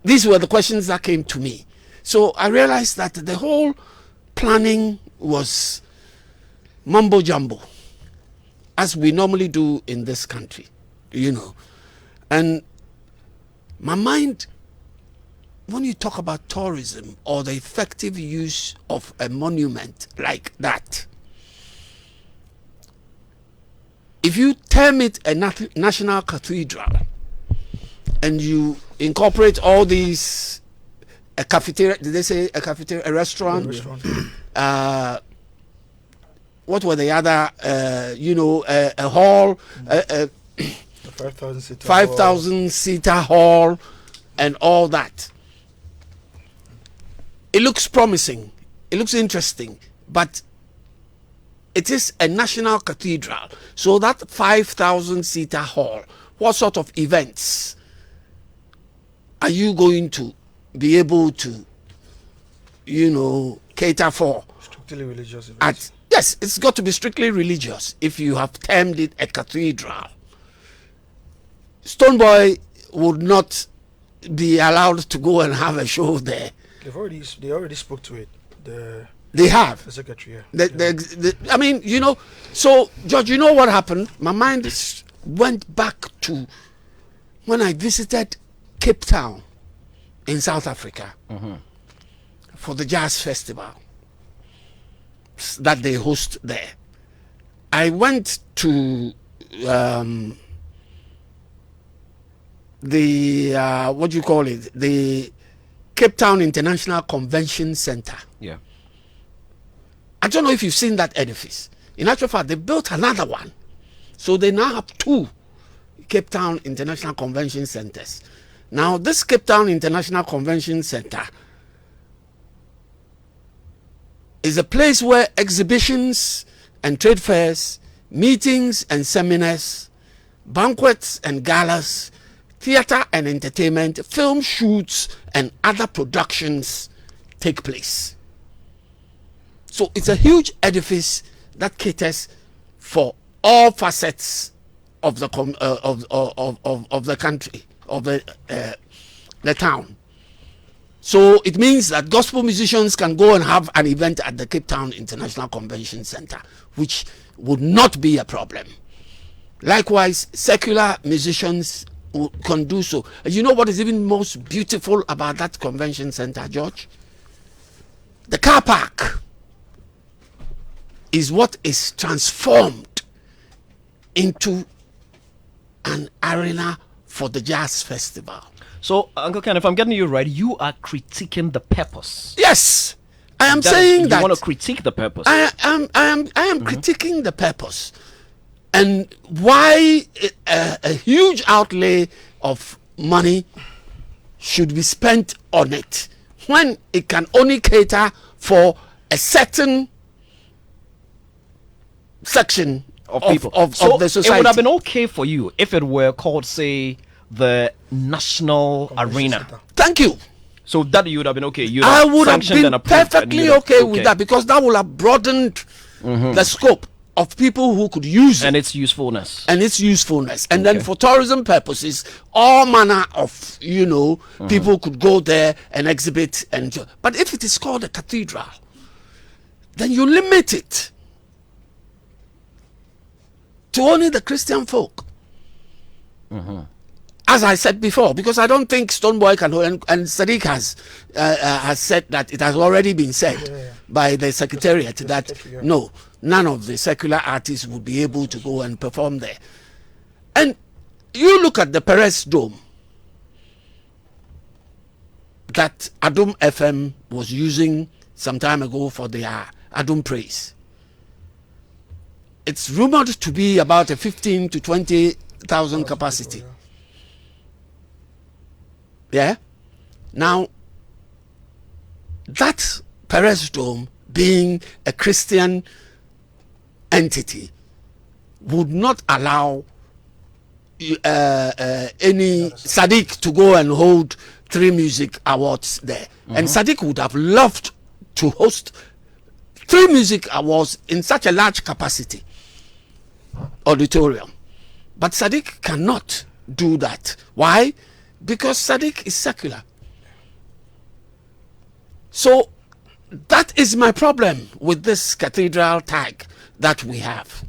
S1: These were the questions that came to me. So I realized that the whole planning was mumbo jumbo, as we normally do in this country, you know. And my mind, when you talk about tourism or the effective use of a monument like that, if you term it a national cathedral and you incorporate all these, a cafeteria, did they say a cafeteria, a restaurant? What were the other, a hall, a 5,000 seater hall and all that. It looks promising, it looks interesting, but it is a national cathedral. So that 5,000 seater hall, what sort of events are you going to be able to, cater for?
S5: Strictly religious events.
S1: Yes, it's got to be strictly religious if you have termed it a cathedral. Stoneboy would not be allowed to go and have a show there.
S5: They already spoke to it.
S1: They have.
S5: The secretary,
S1: yeah. So, George, you know what happened? My mind went back to when I visited Cape Town in South Africa for the jazz festival that they host there. I went to the Cape Town International Convention Center.
S2: Yeah.
S1: I don't know if you've seen that edifice. In actual fact, they built another one. So they now have 2 Cape Town International Convention Centers. Now, this Cape Town International Convention Center is a place where exhibitions and trade fairs, meetings and seminars, banquets and galas, theater and entertainment, film shoots and other productions take place. So it's a huge edifice that caters for all facets of the of the country, of the town. So it means that gospel musicians can go and have an event at the Cape Town International Convention Center, which would not be a problem. Likewise, secular musicians can do so. You know what is even most beautiful about that convention center, George? The car park is what is transformed into an arena for the jazz festival.
S2: So, Uncle Ken, if I'm getting you right, you are critiquing the purpose.
S1: Yes, I am saying that.
S2: You want to critique the purpose.
S1: I am critiquing the purpose, and why a huge outlay of money should be spent on it when it can only cater for a certain section
S2: of people
S1: of the society.
S2: It would have been okay for you if it were called, say, the National Arena.
S1: Thank you.
S2: So that you would have been okay.
S1: I would have been perfectly okay with that, because that would have broadened the scope of people who could use it.
S2: And its usefulness.
S1: And then for tourism purposes, all manner of, people could go there and exhibit and enjoy. But if it is called a cathedral, then you limit it to only the Christian folk. As I said before, because I don't think Stoneboy can hold, and Sadiq has said that it has already been said by the Secretariat that no, none of the secular artists would be able to go and perform there. And you look at the Perez Dome that Adum FM was using some time ago for their Adum Praise. It's rumored to be about a 15 to 20,000 capacity. Yeah. Now, that Perez Dome, being a Christian entity, would not allow any Sadiq to go and hold 3 music awards there. And Sadiq would have loved to host 3 music awards in such a large capacity auditorium. But Sadiq cannot do that. Why? Because Sadiq is secular. So that is my problem with this cathedral tag that we have.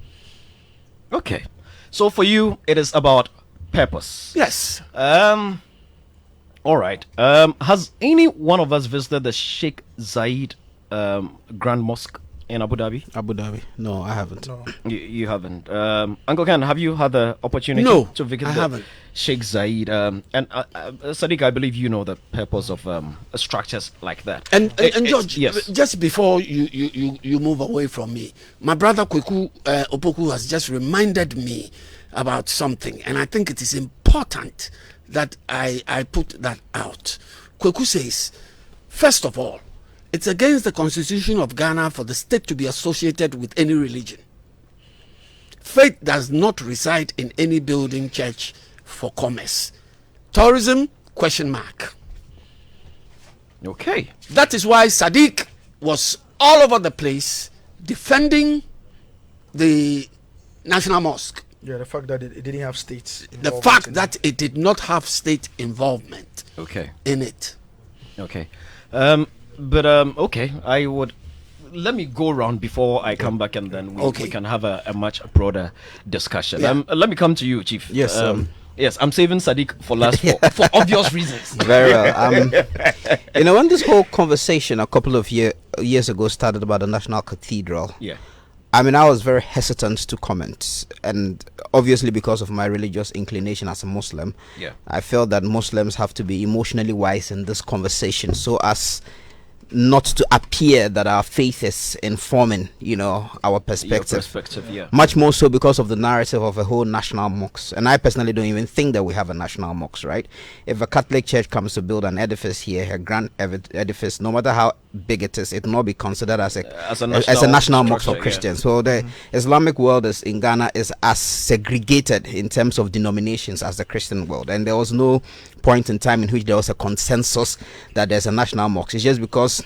S2: Okay. So for you, it is about purpose.
S1: Yes.
S2: All right. Has any one of us visited the Sheikh Zayed Grand Mosque in Abu Dhabi?
S6: Abu Dhabi. No, I haven't.
S5: No.
S2: You haven't. Uncle Ken, have you had the opportunity to visit Sheikh Zayed? And Sadiq, I believe you know the purpose of structures like that.
S1: And George, yes. Just before you move away from me, my brother Kweku Opoku has just reminded me about something, and I think it is important that I put that out. Kweku says, first of all, it's against the Constitution of Ghana for the state to be associated with any religion. Faith does not reside in any building, church for commerce. Tourism, ?
S2: Okay.
S1: That is why Sadiq was all over the place defending the National Mosque.
S5: Yeah, the fact that it didn't have state involvement.
S1: The fact that it did not have state involvement in it.
S2: Okay. But okay, I would let me go around before I come back, and then we can have a much broader discussion. Let me come to you, Chief.
S6: Yes.
S2: Yes, I'm saving Sadiq for last for obvious reasons.
S6: Very well. When this whole conversation a couple of years ago started about the National Cathedral.
S2: Yeah.
S6: I was very hesitant to comment, and obviously because of my religious inclination as a Muslim, I felt that Muslims have to be emotionally wise in this conversation, so as not to appear that our faith is informing, our perspective. Much more so because of the narrative of a whole national mosque. And I personally don't even think that we have a national mosque, right? If a Catholic church comes to build an edifice here, a grand edifice, no matter how big it is, it will not be considered as a national mosque for Christians. So the Islamic world in Ghana is as segregated in terms of denominations as the Christian world. And there was no point in time in which there was a consensus that there's a national mosque. It's just because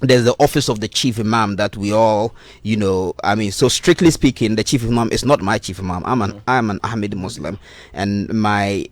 S6: there's the office of the chief imam that we all, so strictly speaking, the chief imam is not my chief imam. I'm an Ahmadi Muslim, and my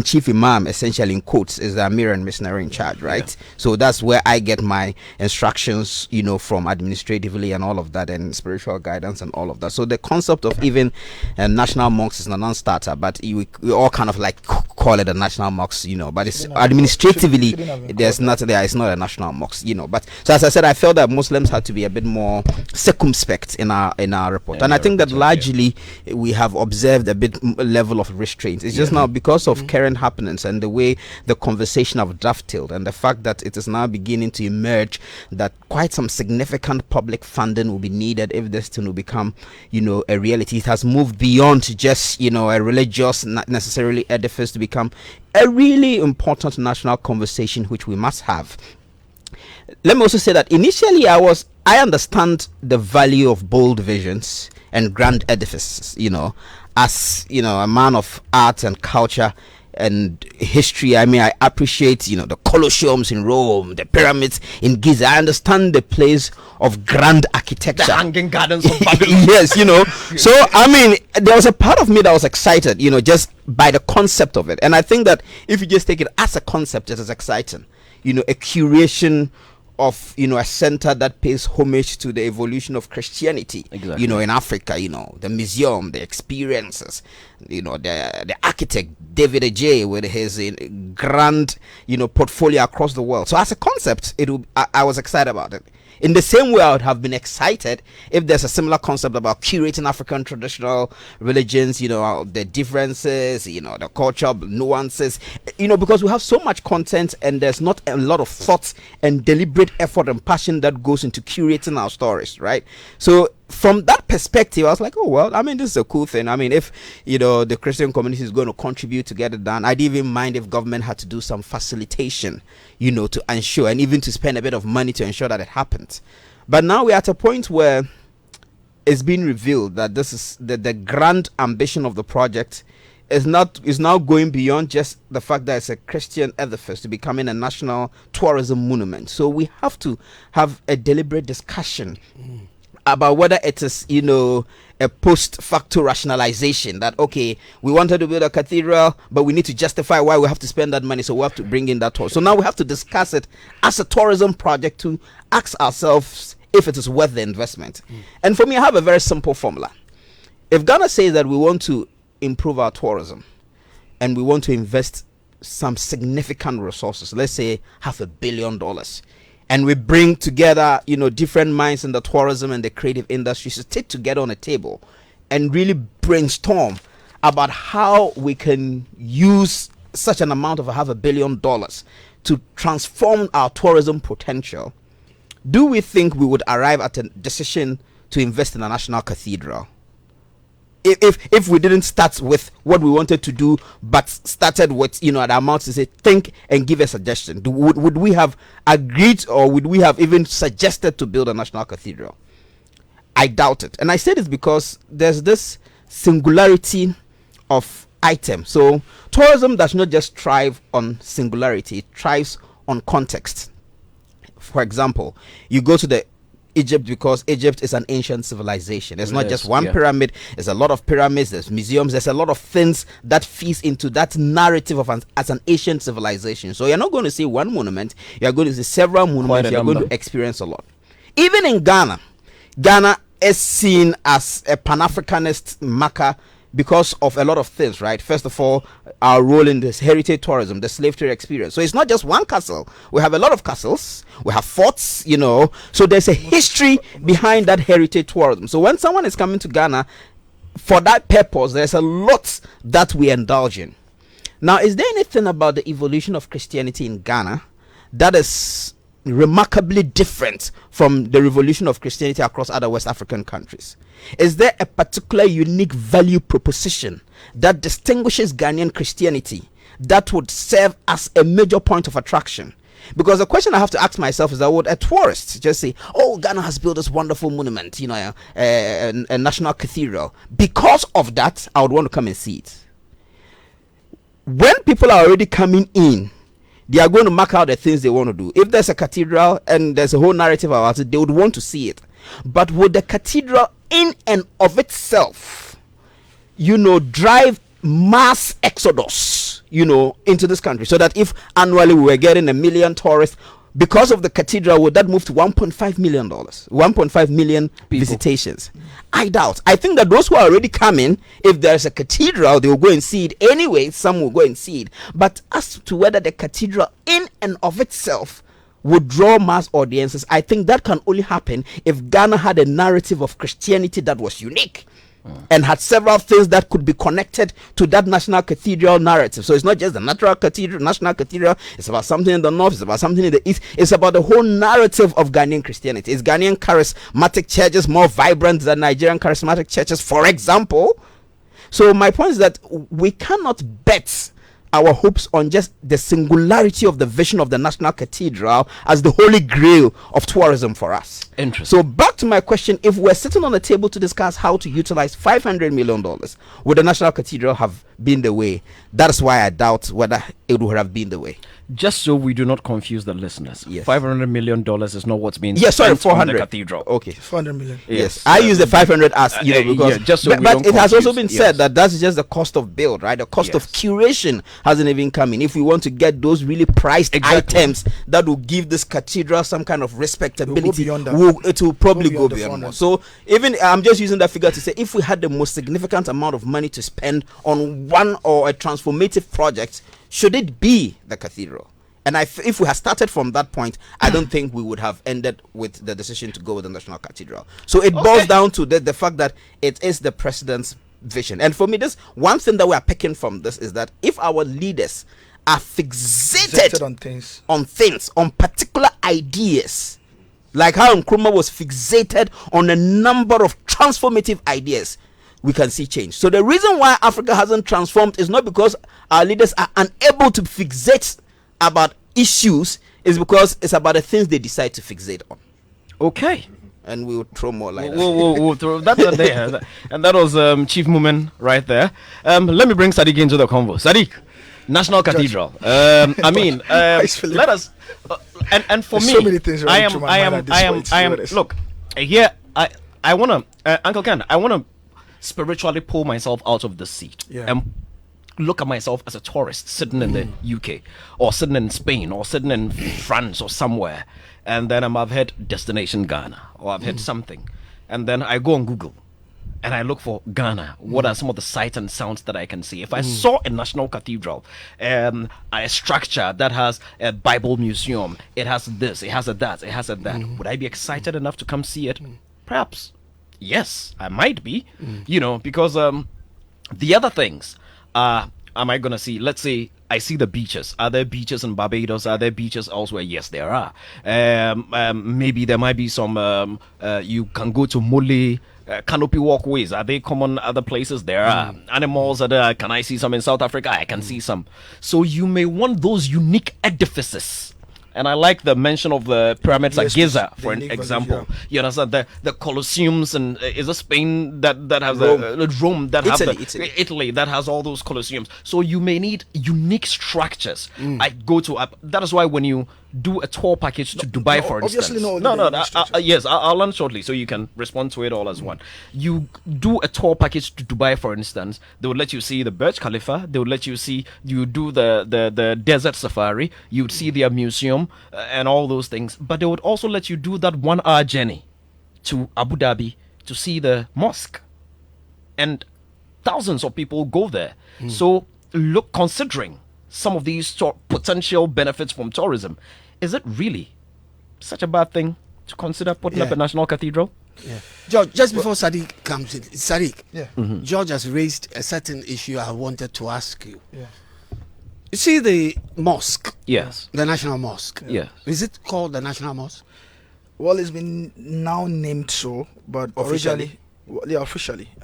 S6: chief imam, essentially in quotes, is the Amir and missionary in charge, right? So that's where I get my instructions, from administratively and all of that, and spiritual guidance and all of that. So the concept of even a national mosque is a non-starter, but we all kind of like call it a national mosque, but it's administratively there's not there. It's not a national mosque, But so as I said, I felt that Muslims had to be a bit more circumspect in our report, and I think that largely we have observed a bit level of restraint. It's just now because of current happenings and the way the conversation have dovetailed, and the fact that it is now beginning to emerge that quite some significant public funding will be needed if this thing will become, a reality. It has moved beyond just, a religious, not necessarily edifice, to become a really important national conversation which we must have. let me also say that initially I understand the value of bold visions and grand edifices, as a man of art and culture and history. I mean, I appreciate the Colosseums in Rome, the pyramids in Giza. I understand the place of grand architecture,
S2: the hanging gardens of Babylon.
S6: Yes, so I mean, there was a part of me that was excited, just by the concept of it. And I think that if you just take it as a concept, it is exciting. A curation of a center that pays homage to the evolution of Christianity,
S2: exactly.
S6: In Africa, the museum, the experiences, the architect David Ajay with his grand portfolio across the world. So as a concept, I was excited about it. In the same way, I would have been excited if there's a similar concept about curating African traditional religions, the differences, the cultural nuances, because we have so much content and there's not a lot of thought and deliberate effort and passion that goes into curating our stories, right? So from that perspective, I was like, oh, well, I mean, this is a cool thing. I mean, if, the Christian community is going to contribute to get it done, I'd even mind if government had to do some facilitation, to ensure, and even to spend a bit of money to ensure that it happens. But now we're at a point where it's been revealed that this is the grand ambition of the project is now going beyond just the fact that it's a Christian edifice to becoming a national tourism monument. So we have to have a deliberate discussion about whether it is, a post-facto rationalization that, okay, we wanted to build a cathedral, but we need to justify why we have to spend that money, so we have to bring in that tour. So now we have to discuss it as a tourism project to ask ourselves if it is worth the investment. And for me, I have a very simple formula. If Ghana says that we want to improve our tourism and we want to invest some significant resources, let's say $500 million, and we bring together, different minds in the tourism and the creative industries to sit together on a table and really brainstorm about how we can use such an amount of $500 million to transform our tourism potential. Do we think we would arrive at a decision to invest in a national cathedral? If we didn't start with what we wanted to do, but started with the amount to say think and give a suggestion, would we have agreed, or would we have even suggested to build a national cathedral? I doubt it. And I say this because there's this singularity of item. So tourism does not just thrive on singularity, it thrives on context. For example, you go to Egypt because Egypt is an ancient civilization. There's not just one pyramid, there's a lot of pyramids, there's museums, there's a lot of things that feeds into that narrative of as an ancient civilization. So you're not going to see one monument, you're going to see several monuments, you're going to experience a lot. Even in Ghana is seen as a Pan-Africanist marker because of a lot of things, right? First of all, our role in this heritage tourism, the slave trade experience. So it's not just one castle. We have a lot of castles. We have forts, So there's a history behind that heritage tourism. So when someone is coming to Ghana for that purpose, there's a lot that we indulge in. Now, is there anything about the evolution of Christianity in Ghana that is remarkably different from the revolution of Christianity across other West African countries? Is there a particular unique value proposition that distinguishes Ghanaian Christianity that would serve as a major point of attraction? Because the question I have to ask myself is that would a tourist just say, oh, Ghana has built this wonderful monument, a national cathedral. Because of that, I would want to come and see it. When people are already coming in, they are going to mark out the things they want to do. If there's a cathedral and there's a whole narrative about it, they would want to see it. But would the cathedral in and of itself, drive mass exodus, into this country? So that if annually we were getting 1 million tourists, because of the cathedral, would that move to $1.5 million? 1.5 million people. Visitations? I doubt. I think that those who are already coming, if there's a cathedral, they will go and see it anyway. Some will go and see it. But as to whether the cathedral in and of itself would draw mass audiences, I think that can only happen if Ghana had a narrative of Christianity that was unique. And had several things that could be connected to that national cathedral narrative. So it's not just the national cathedral, it's about something in the north, it's about something in the east, it's about the whole narrative of Ghanaian Christianity. Is Ghanaian charismatic churches more vibrant than Nigerian charismatic churches, for example? So my point is that we cannot bet our hopes on just the singularity of the vision of the National Cathedral as the holy grail of tourism for us.
S2: Interesting.
S6: So back to my question, if we're sitting on the table to discuss how to utilize $500 million, would the National Cathedral have been the way? That's why I doubt whether it would have been the way.
S2: Just so we do not confuse the listeners,
S6: yes.
S2: $500 million is not what's being
S6: spent 400
S2: on the cathedral.
S6: Okay,
S5: 400 million.
S6: Yes, I use the 500 as because
S2: just so
S6: but it has also been said that that's just the cost of build, right? The cost of curation hasn't even come in. If we want to get those really priced items that will give this cathedral some kind of respectability, it will probably go beyond more. So even I'm just using that figure to say, if we had the most significant amount of money to spend on one or a transformative project, should it be the cathedral? And if we had started from that point, I don't think we would have ended with the decision to go with the National Cathedral. So it boils down to the fact that it is the president's vision. And for me, this one thing that we are picking from this is that if our leaders are fixated on particular ideas, like how Nkrumah was fixated on a number of transformative ideas, we can see change. So the reason why Africa hasn't transformed is not because our leaders are unable to fixate about issues, is because it's about the things they decide to fixate on.
S2: Okay.
S6: And we'll throw more light.
S2: We'll throw that there. And that was Chief Mumen right there. Let me bring Sadiq into the convo. Sadiq, National Cathedral. I mean, let us. And for me,
S5: so many things
S2: I am. Look, here I wanna, Uncle Ken, I wanna spiritually pull myself out of the seat and look at myself as a tourist sitting in the UK or sitting in Spain or sitting in France or somewhere, and then I've had destination Ghana or I've had something, and then I go on Google and I look for Ghana. What are some of the sights and sounds that I can see? If I saw a national cathedral, a structure that has a Bible museum, it has this, it has a that, it has a that, would I be excited enough to come see it? Perhaps. Yes, I might be, because the other things, am I going to see, let's say, I see the beaches. Are there beaches in Barbados? Are there beaches elsewhere? Yes, there are. Maybe there might be some, you can go to Mole, canopy walkways. Are they common other places? There are. Animals, can I see some in South Africa? I can see some. So you may want those unique edifices. And I like the mention of the pyramids at Giza, for an example. You understand the Colosseums, and is it Spain that has Rome that Italy that has all those Colosseums. So you may need unique structures. I go to that is why when you do a tour package to Dubai, for instance. Yes, I'll learn shortly, so you can respond to it all as one. You do a tour package to Dubai, for instance. They would let you see the Burj Khalifa. They would let you see. You do the desert safari. You'd see their museum and all those things. But they would also let you do that 1 hour journey to Abu Dhabi to see the mosque, and thousands of people go there. So look, considering some of these potential benefits from tourism, is it really such a bad thing to consider putting up a national cathedral?
S1: George, just before Sadiq comes in, Sadiq, George has raised a certain issue I wanted to ask you. You see the mosque?
S2: Yes.
S1: The National Mosque?
S2: Yes.
S1: Is it called the National Mosque?
S5: Well, it's been now named so, but originally,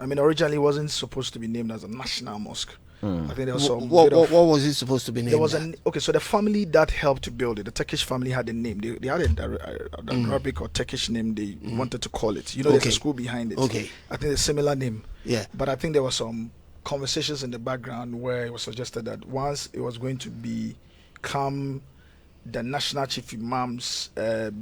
S5: I mean, originally it wasn't supposed to be named as a National Mosque. I think there was some.
S1: What was it supposed to be named?
S5: There was so the family that helped to build it, the Turkish family, had a name. They had an Arabic or Turkish name they wanted to call it. There's a school behind it.
S1: Okay.
S5: I think a similar name.
S1: Yeah.
S5: But I think there was some conversations in the background where it was suggested that once it was going to become the National Chief Imam's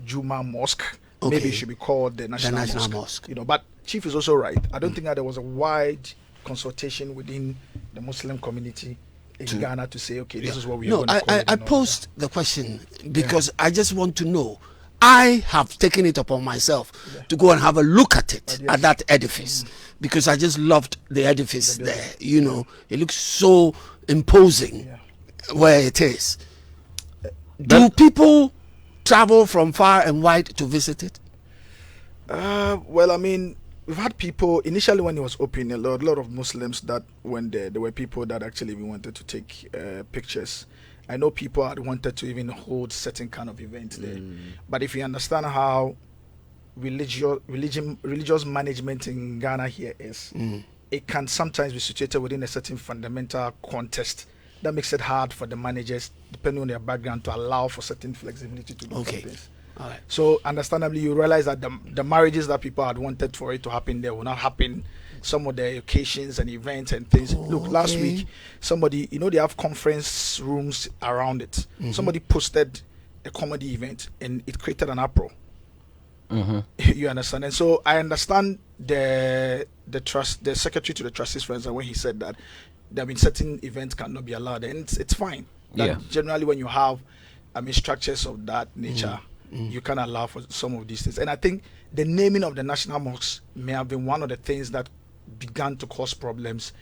S5: Juma Mosque, maybe it should be called the National Mosque. But Chief is also right. I don't think that there was a wide consultation within the Muslim community in Ghana to say, okay, this is what we are going to call it.
S1: I posed the question because I just want to know. I have taken it upon myself to go and have a look at it, at that edifice, because I just loved the edifice there. It looks so imposing where it is. Do people travel from far and wide to visit it?
S5: Well, I mean, we've had people initially when it was open. A lot of Muslims that went there. There were people that actually even wanted to take pictures. I know people had wanted to even hold certain kind of events there. But if you understand how religious management in Ghana here is, it can sometimes be situated within a certain fundamental context that makes it hard for the managers, depending on their background, to allow for certain flexibility to do some things.
S1: All right.
S5: So understandably, you realize that the marriages that people had wanted for it to happen there will not happen. Some of the occasions and events and things. Look, last week, somebody, they have conference rooms around it. Somebody posted a comedy event and it created an uproar. You understand? And so I understand the secretary to the trustees, for instance, when he said that there have been certain events cannot be allowed, and it's fine. Generally, when you have structures of that nature, you can allow for some of these things. And I think the naming of the national mosques may have been one of the things that began to cause problems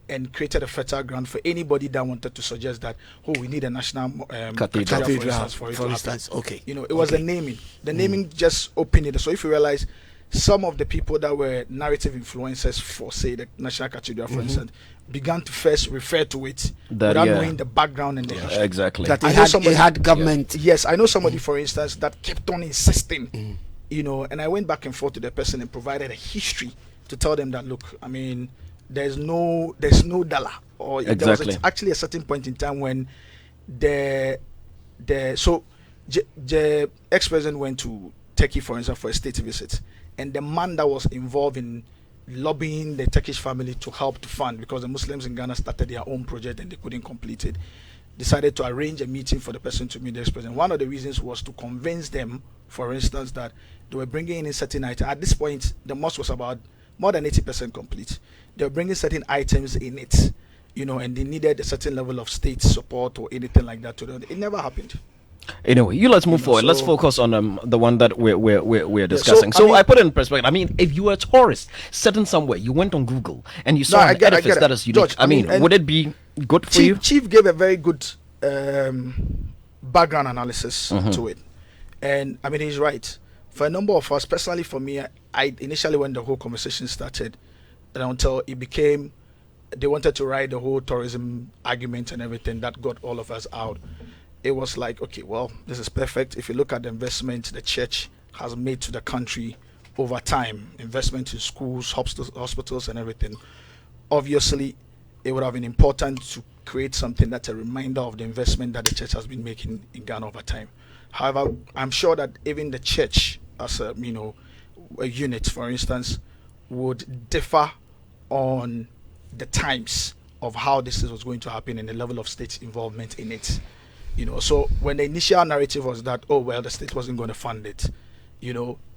S5: and created a fertile ground for anybody that wanted to suggest that, we need a national cathedral, for instance.
S1: Okay.
S5: It was the naming. The naming just opened it. So if you realize, some of the people that were narrative influencers for, say, the National Cathedral, for instance, began to first refer to it without knowing the background and the history.
S2: Exactly.
S1: That it had government.
S5: Yes, I know somebody, for instance, that kept on insisting, and I went back and forth to the person and provided a history to tell them that, look, there's no dollar, or there was actually a certain point in time when the ex-president went to Turkey, for instance, for a state visit, and the man that was involved in lobbying the Turkish family to help to fund, because the Muslims in Ghana started their own project and they couldn't complete it, decided to arrange a meeting for the person to meet the ex-president. One of the reasons was to convince them, for instance, that they were bringing in a certain item. At this point, the mosque was about more than 80% complete. They were bringing certain items in it, and they needed a certain level of state support or anything like that to them. It never happened.
S2: Anyway, let's move forward. Let's focus on the one that we're discussing. So I put it in perspective. If you were a tourist sitting somewhere, you went on Google and you saw an edifice that is unique. George, would it be good for you?
S5: Chief gave a very good background analysis to it, and he's right. For a number of us, personally, for me, I initially, when the whole conversation started, and until it became, they wanted to ride the whole tourism argument and everything that got all of us out. It was like, okay, well, this is perfect. If you look at the investment the church has made to the country over time, investment in schools, hospitals, and everything, obviously, it would have been important to create something that's a reminder of the investment that the church has been making in Ghana over time. However, I'm sure that even the church, as a unit, for instance, would differ on the times of how this was going to happen and the level of state involvement in it. So when the initial narrative was that, the state wasn't going to fund it,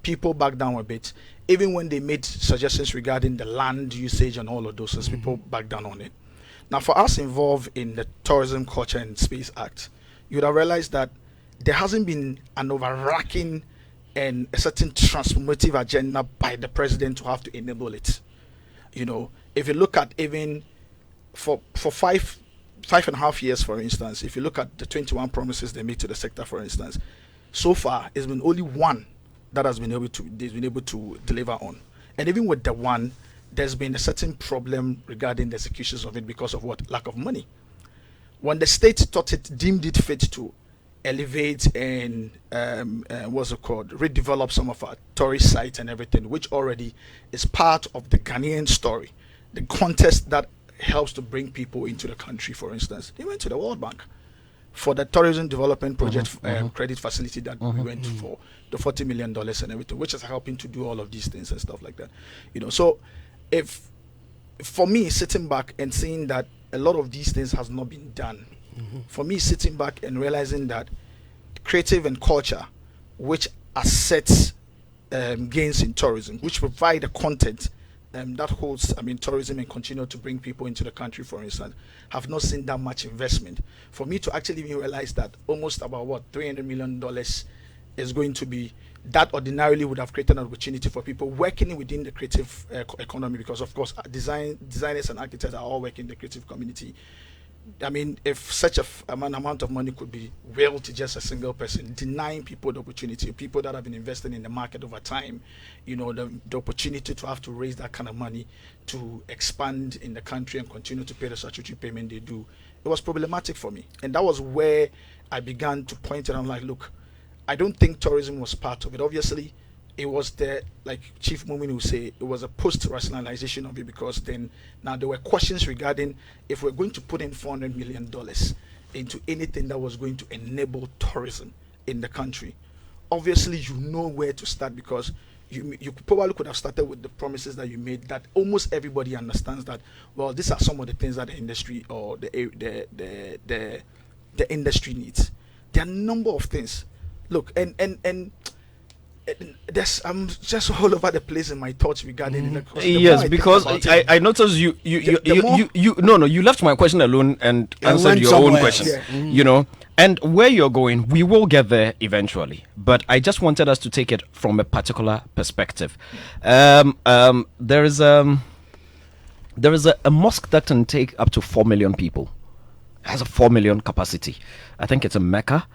S5: people backed down a bit. Even when they made suggestions regarding the land usage and all of those things, people backed down on it. Now, for us involved in the Tourism, Culture and Space Act, you would have realized that there hasn't been an overarching and a certain transformative agenda by the president to have to enable it. If you look at even for 5.5 years, for instance, if you look at the 21 promises they made to the sector, for instance, so far it's been only one that they've been able to deliver on. And even with the one, there's been a certain problem regarding the executions of it because of what? Lack of money. When the state deemed it fit to elevate and redevelop some of our tourist sites and everything, which already is part of the Ghanaian story, the contest that helps to bring people into the country, for instance, they went to the World Bank for the tourism development project credit facility that we went for, the $40 million and everything, which is helping to do all of these things and stuff like that. So if for me, sitting back and seeing that a lot of these things has not been done, for me, sitting back and realizing that creative and culture, which assets gains in tourism, which provide the content that holds tourism and continue to bring people into the country, for instance, have not seen that much investment. For me to actually even realize that almost about $300 million is going to be, that ordinarily would have created an opportunity for people working within the creative economy, because of course designers and architects are all working in the creative community. If such an amount of money could be willed to just a single person, denying people the opportunity, people that have been investing in the market over time, the opportunity to have to raise that kind of money to expand in the country and continue to pay the statutory payment they do, it was problematic for me. And that was where I began to point it out, like, look, I don't think tourism was part of it. Obviously, it was the, like Chief Mumin would say, it was a post-rationalization of it, because then now there were questions regarding if we're going to put in $400 million into anything that was going to enable tourism in the country. Obviously, you know where to start, because you probably could have started with the promises that you made, that almost everybody understands that, well, these are some of the things that the industry or the industry needs. There are a number of things. Look, and I'm just all over the place in my thoughts regarding it.
S2: Yes, because I noticed you left my question alone and answered your own question. You know, and where you're going, we will get there eventually. But I just wanted us to take it from a particular perspective. There is a mosque that can take up to 4 million people. It has a 4 million capacity. I think it's in Mecca.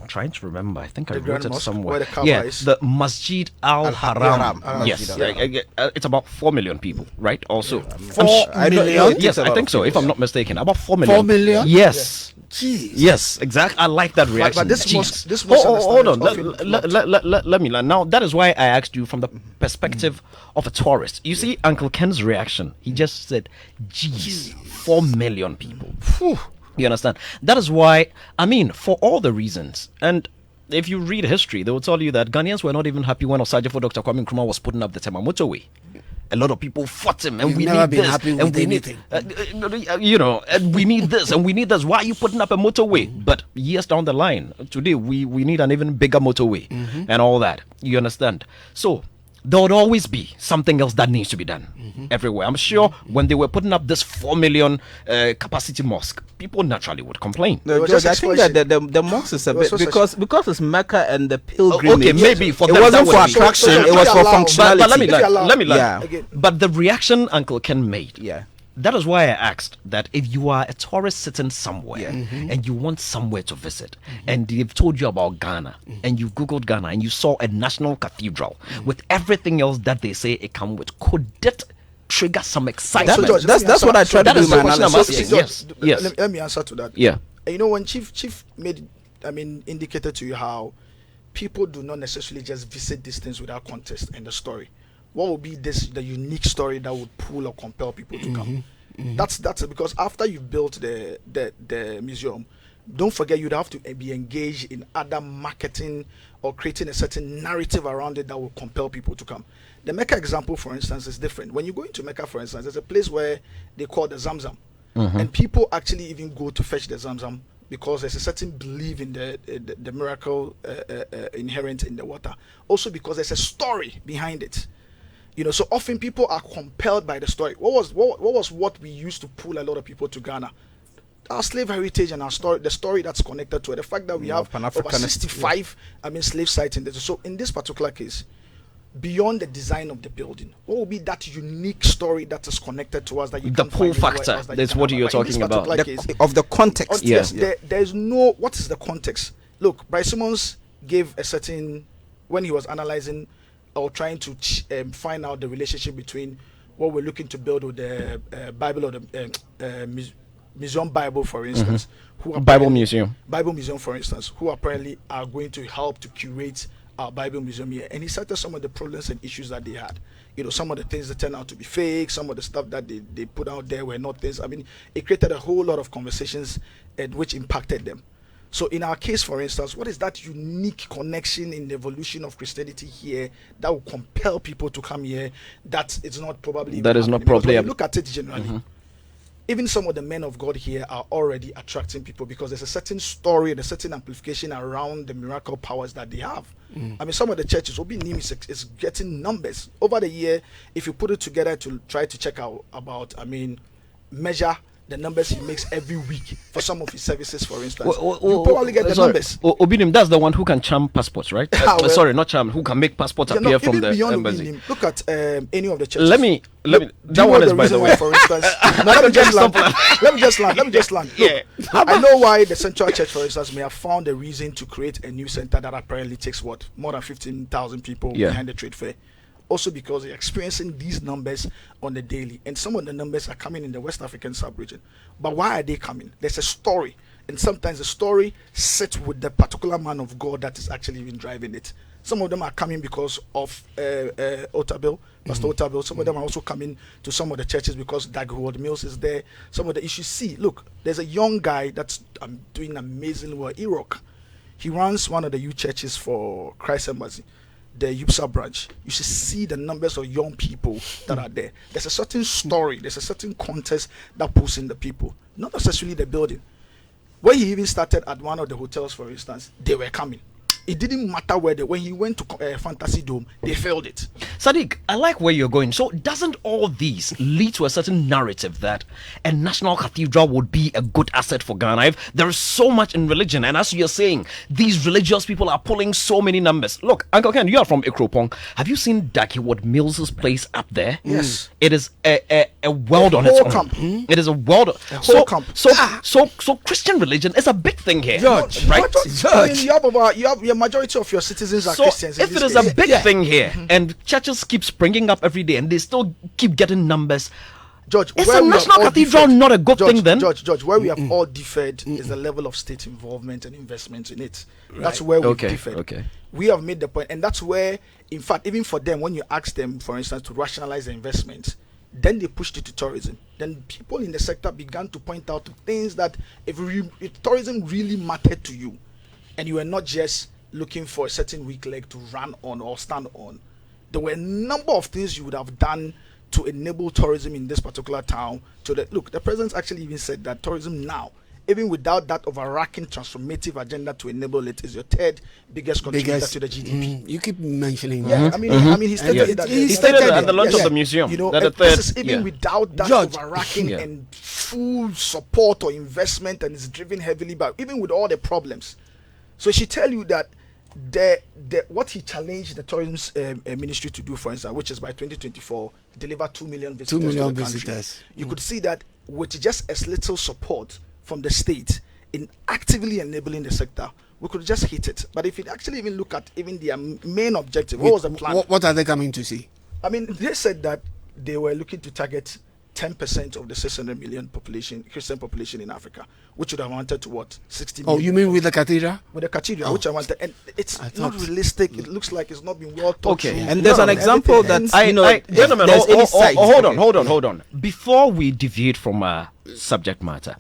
S2: I'm trying to remember. I think I wrote it somewhere. The Masjid Al Haram. Yes, it's about 4 million people, right? Also,
S1: 4 million?
S2: Yes, I think so. If I'm not mistaken, about 4 million.
S1: 4 million?
S2: Yes.
S1: Jeez.
S2: Yes, exactly. I like that reaction.
S5: But this
S2: hold on. Let me learn. Now, that is why I asked you from the perspective of a tourist. You see, Uncle Ken's reaction. He just said, "Geez, 4 million people." Whew. You understand? That is why, I mean, for all the reasons, and if you read history, they will tell you that Ghanaians were not even happy when Osajifo Dr. Kwame Nkrumah was putting up the Tema motorway. A lot of people fought him, and we need this, and we need, and we need this, and we need this. Why are you putting up a motorway? But years down the line, today we need an even bigger motorway and all that. You understand? So there would always be something else that needs to be done everywhere. I'm sure when they were putting up this 4 million capacity mosque, people naturally would complain.
S6: No, George, I think that the mosque is a bit because it's Mecca and the pilgrimage.
S2: Okay, maybe for
S6: it wasn't for attraction; it was for functionality.
S2: But let me learn. But the reaction Uncle Ken made, that is why I asked that if you are a tourist sitting somewhere and you want somewhere to visit, and they've told you about Ghana, and you Googled Ghana and you saw a national cathedral with everything else that they say it comes with, could it trigger some excitement?
S5: So George,
S6: that's what I tried to do.
S2: Yes.
S5: Let me answer to that.
S2: Yeah.
S5: You know, when Chief indicated to you how people do not necessarily just visit these things without context and the story. What would be the unique story that would pull or compel people to come? That's because after you built the museum, don't forget you'd have to be engaged in other marketing or creating a certain narrative around it that will compel people to come. The Mecca example, for instance, is different. When you go into Mecca, for instance, there's a place where they call the Zamzam, and people actually even go to fetch the Zamzam because there's a certain belief in the miracle inherent in the water. Also because there's a story behind it. You know, so often people are compelled by the story. What was what we used to pull a lot of people to Ghana? Our slave heritage and our story, the story that's connected to it, the fact that we have over 65, slave sites in this. So in this particular case, beyond the design of the building, what will be that unique story that is connected to us that you
S2: the pull factor? That's what you're talking about.
S6: Of the context.
S5: Yes. There's no. What is the context? Look, Bryce Simmons gave a certain when he was analyzing or trying to find out the relationship between what we're looking to build with the Bible or the Museum Bible, for instance,
S2: Bible Museum,
S5: for instance, who apparently are going to help to curate our Bible Museum here. And he cited some of the problems and issues that they had. You know, some of the things that turned out to be fake, some of the stuff that they put out there were not things. I mean, it created a whole lot of conversations which impacted them. So in our case, for instance, what is that unique connection in the evolution of Christianity here that will compel people to come here that it's not probably...
S2: That is not probably...
S5: When you look at it generally, even some of the men of God here are already attracting people because there's a certain story and a certain amplification around the miracle powers that they have. I mean, some of the churches, Obi Nim is getting numbers. Over the year, if you put it together to try to check out about, measure the numbers he makes every week for some of his services, for instance. You probably get the numbers.
S2: Obinim, that's the one who can charm passports, right? Sorry, not charm, who can make passports appear from the embassy.
S5: Look at any of the churches.
S2: Let me that one is by the way.
S5: For instance, let me just land.
S2: Yeah.
S5: I know why the Central Church, for instance, may have found a reason to create a new center that apparently takes more than 15,000 people behind the trade fair. Also because they're experiencing these numbers on the daily, and some of the numbers are coming in the West African sub-region. But why are they coming? There's a story and sometimes the story sits with the particular man of God that is actually even driving it. Some of them are coming because of Otabil, Pastor Otabil. Some of them are also coming to some of the churches because Dagwood Mills is there. Some of the issues. See, look, there's a young guy that's doing amazing work, Irok. He runs one of the youth churches for Christ Embassy, the UPSA branch. You should see the numbers of young people that are there. There's a certain story, there's a certain context that pulls in the people, not necessarily the building. When he even started at one of the hotels, for instance, they were coming. It didn't matter where when he went to Fantasy Dome, they failed it.
S2: Sadiq, I like where you're going. So doesn't all these lead to a certain narrative that a national cathedral would be a good asset for Ghana? There is so much in religion, and as you're saying, these religious people are pulling so many numbers. Look, Uncle Ken, you are from Ikropong. Have you seen Dakiwad Mills' place up there?
S5: Yes.
S2: It is a world on its own. It is a world. So Christian religion is a big thing here.
S5: George,
S2: right?
S5: I mean, you have your majority of your citizens are Christians.
S2: If it is a big thing here, and churches keep springing up every day, and they still keep getting numbers,
S5: George,
S2: is a national cathedral not a good thing then?
S5: George, where we have all differed is the level of state involvement and investment in it. Right. That's where we differed.
S2: Okay.
S5: We have made the point, and that's where, in fact, even for them, when you ask them, for instance, to rationalize the investment, then they pushed it to tourism. Then people in the sector began to point out things that if tourism really mattered to you, and you were not just looking for a certain weak leg to run on or stand on, there were a number of things you would have done to enable tourism in this particular town. Look, the president actually even said that tourism now, even without that overarching transformative agenda to enable it, is your third biggest contributor to the GDP.
S1: You keep mentioning
S5: that. I mean, he stated that.
S2: He stated at the launch of the museum.
S5: You know,
S2: that
S5: this is even without that overarching and full support or investment, and it's driven heavily by, even with all the problems. So she tell you that what he challenged the tourism ministry to do, for instance, which is by 2024, deliver 2 million visitors.
S1: 2 million
S5: to the
S1: visitors.
S5: Country. You could see that with just as little support from the state in actively enabling the sector, we could just hit it. But if you actually even look at even their main objective, what was the plan?
S1: What are they coming to see?
S5: I mean, they said that they were looking to target 10% of the 600 million Christian population in Africa, which would have amounted to what? 60 million.
S1: Oh, you mean with the cathedral?
S5: With the cathedral, which I wanted. And it's not realistic. It looks like it's not been well thought through.
S6: And there's an example that,
S2: gentlemen, hold on. Before we deviate from our subject matter,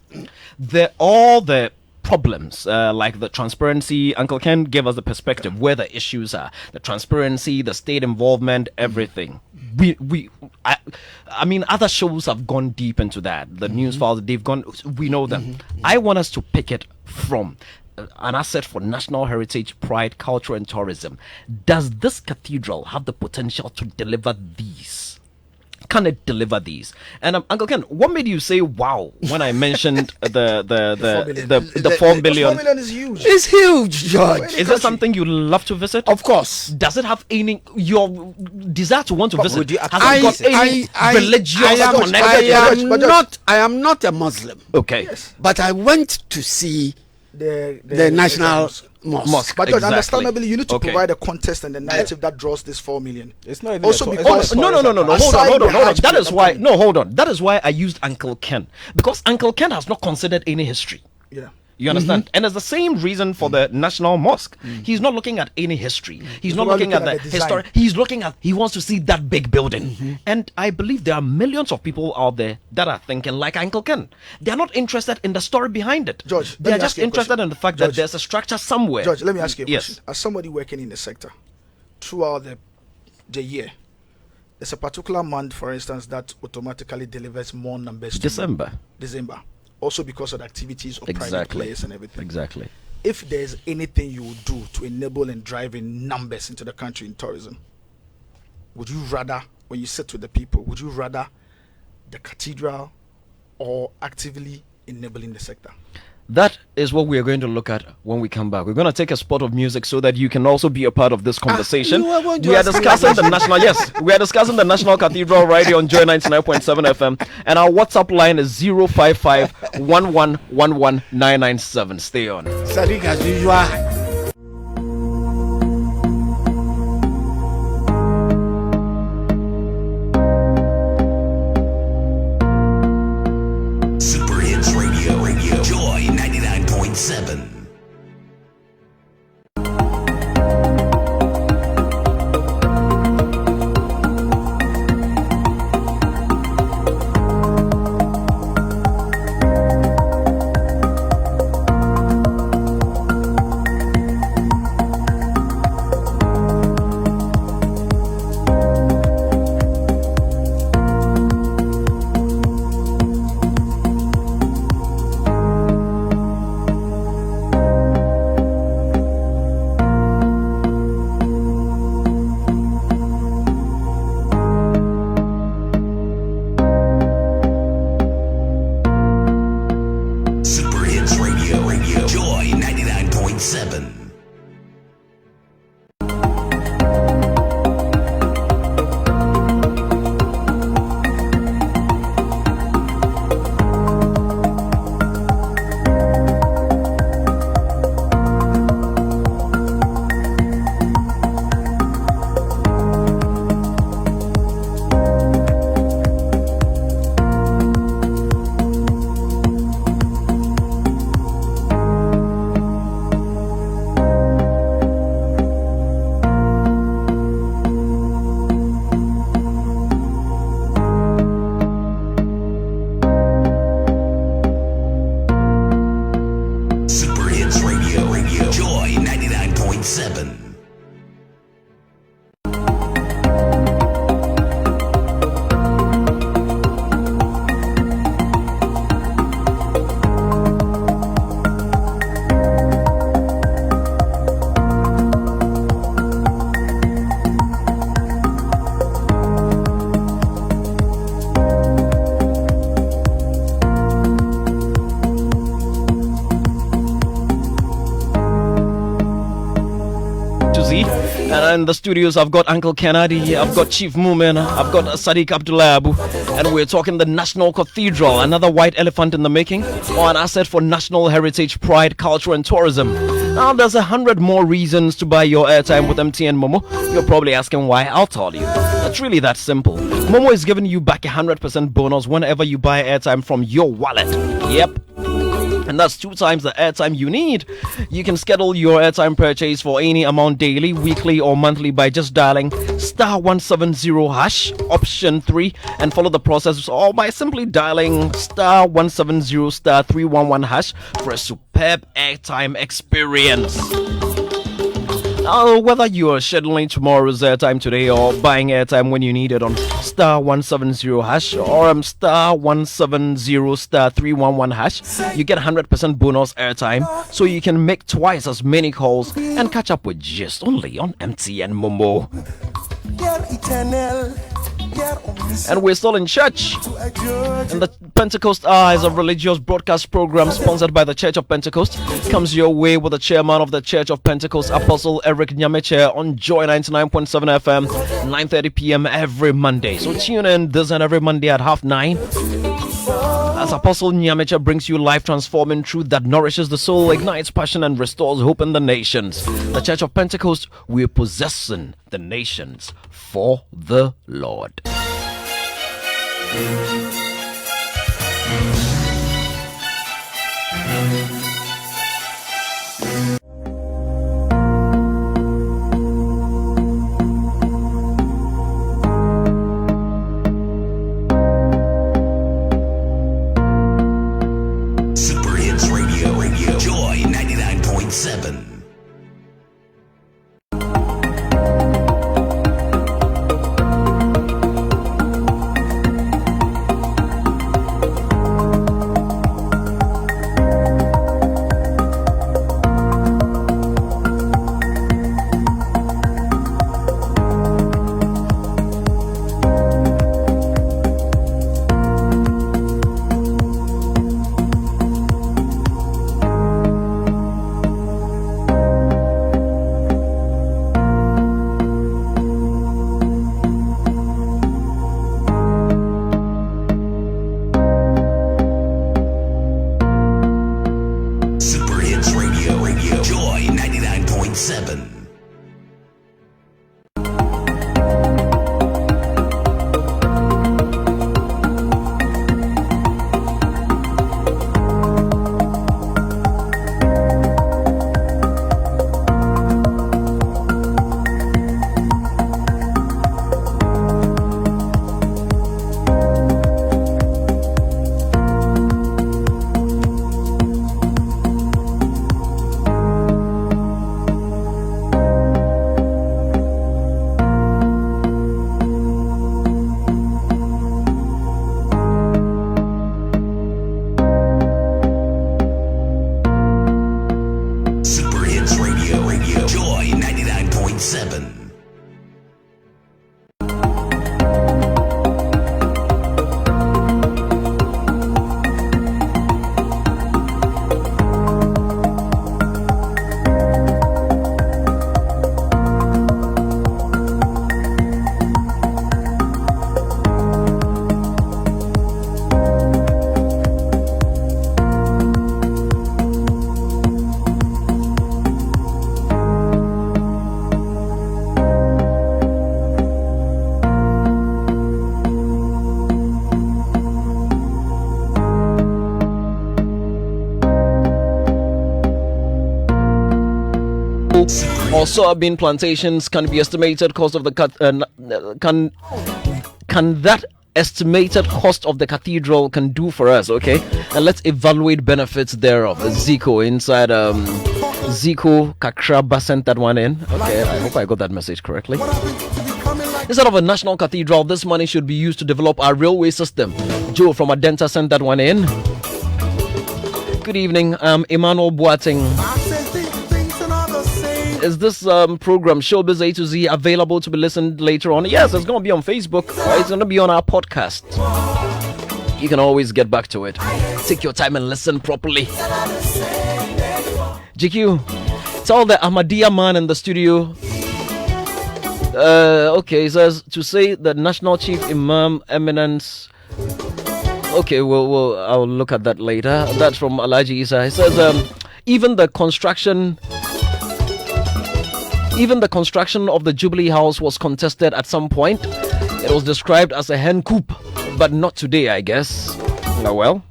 S2: all the problems like the transparency, Uncle Ken gave us the perspective where the issues are, the transparency, the state involvement, everything. I mean, other shows have gone deep into that. The news files, they've gone, we know them. I want us to pick it from an asset for national heritage, pride, culture, and tourism. Does this cathedral have the potential to deliver these? Can it deliver these? And Uncle Ken, what made you say wow when I mentioned the 4 billion?
S5: 4 million is huge.
S1: It's huge, George.
S2: Is that something you love to visit?
S1: Of course.
S2: Does it have any your desire to want to visit?
S1: Has it got any
S2: religious connection?
S1: I am not a Muslim.
S2: Okay,
S1: but I went to see the national mosque.
S5: But understandably, you need to provide a context and the narrative that draws this 4 million.
S6: It's not even
S5: also because
S2: no. Hold on. That is why. No, hold on. That is why I used Uncle Ken, because Uncle Ken has not considered any history.
S5: Yeah.
S2: You understand? And it's the same reason for the National Mosque. He's not looking at any history. He's not looking at the history. He wants to see that big building. And I believe there are millions of people out there that are thinking like Uncle Ken. They're not interested in the story behind it.
S5: George,
S2: they're just interested in the fact that there's a structure somewhere.
S5: George, let me ask you a question. As somebody working in the sector, throughout the year, there's a particular month, for instance, that automatically delivers more numbers.
S2: December.
S5: Also because of the activities of private players and everything.
S2: Exactly.
S5: If there's anything you would do to enable and drive in numbers into the country in tourism, would you rather, when you sit with the people, would you rather the cathedral or actively enabling the sector?
S2: That is what we are going to look at when we come back. We're going to take a spot of music so that you can also be a part of this conversation. We are discussing the national. Yes, we are discussing the National Cathedral right here on Joy 99.7 FM, and our WhatsApp line is 055 1111 997. Stay on.
S1: Sadiq, as usual.
S3: Super Hits Radio. Joy 99.7. 99.7.
S2: And in the studios, I've got Uncle Kennedy, I've got Chief Moomin, I've got Sadiq Abdullah Abu, and we're talking the National Cathedral, another white elephant in the making, or an asset for national heritage, pride, culture, and tourism. Now, there's 100 more reasons to buy your airtime with MTN Momo. You're probably asking why. I'll tell you. It's really that simple. Momo is giving you back 100% bonus whenever you buy airtime from your wallet. Yep. And that's 2 times the airtime you need. You can schedule your airtime purchase for any amount daily, weekly, or monthly by just dialing *170# option 3 and follow the process, or by simply dialing *170 *311# for a superb airtime experience. Now, whether you are scheduling tomorrow's airtime today or buying airtime when you need it on *170# or *170 *311#, you get 100% bonus airtime, so you can make twice as many calls and catch up with just only on MTN Momo. And we're still in church. And the Pentecost Hour is a religious broadcast program sponsored by the Church of Pentecost. Comes your way with the chairman of the Church of Pentecost, Apostle Eric Nyameche, on Joy 99.7 FM, 9:30 p.m. every Monday. So tune in this and every Monday at 9:30. As Apostle Nyameche brings you life-transforming truth that nourishes the soul, ignites passion, and restores hope in the nations. The Church of Pentecost, we're possessing the nations for the Lord.
S3: Super Hits Radio, Joy 99.7. Joy 99.7.
S2: cocoa or soybean plantations can be estimated cost of the can that estimated cost of the cathedral can do for us, okay? And let's evaluate benefits thereof. Zico inside Zico Kakraba sent that one in. Okay, I hope I got that message correctly. Instead of a national cathedral, this money should be used to develop our railway system. Joe from Adenta sent that one in. Good evening, Emmanuel Boating. Is this program Showbiz A to Z available to be listened later on? Yes, it's going to be on Facebook, or it's going to be on our podcast. You can always get back to it. Take your time and listen properly. GQ, tell the Ahmadiyya man in the studio. Okay, it says to say the National Chief Imam Eminence. Okay, well, I'll look at that later. That's from Alaji Isa. It says even the construction of the Jubilee House was contested at some point. It was described as a hen coop, but not today, I guess. Oh well.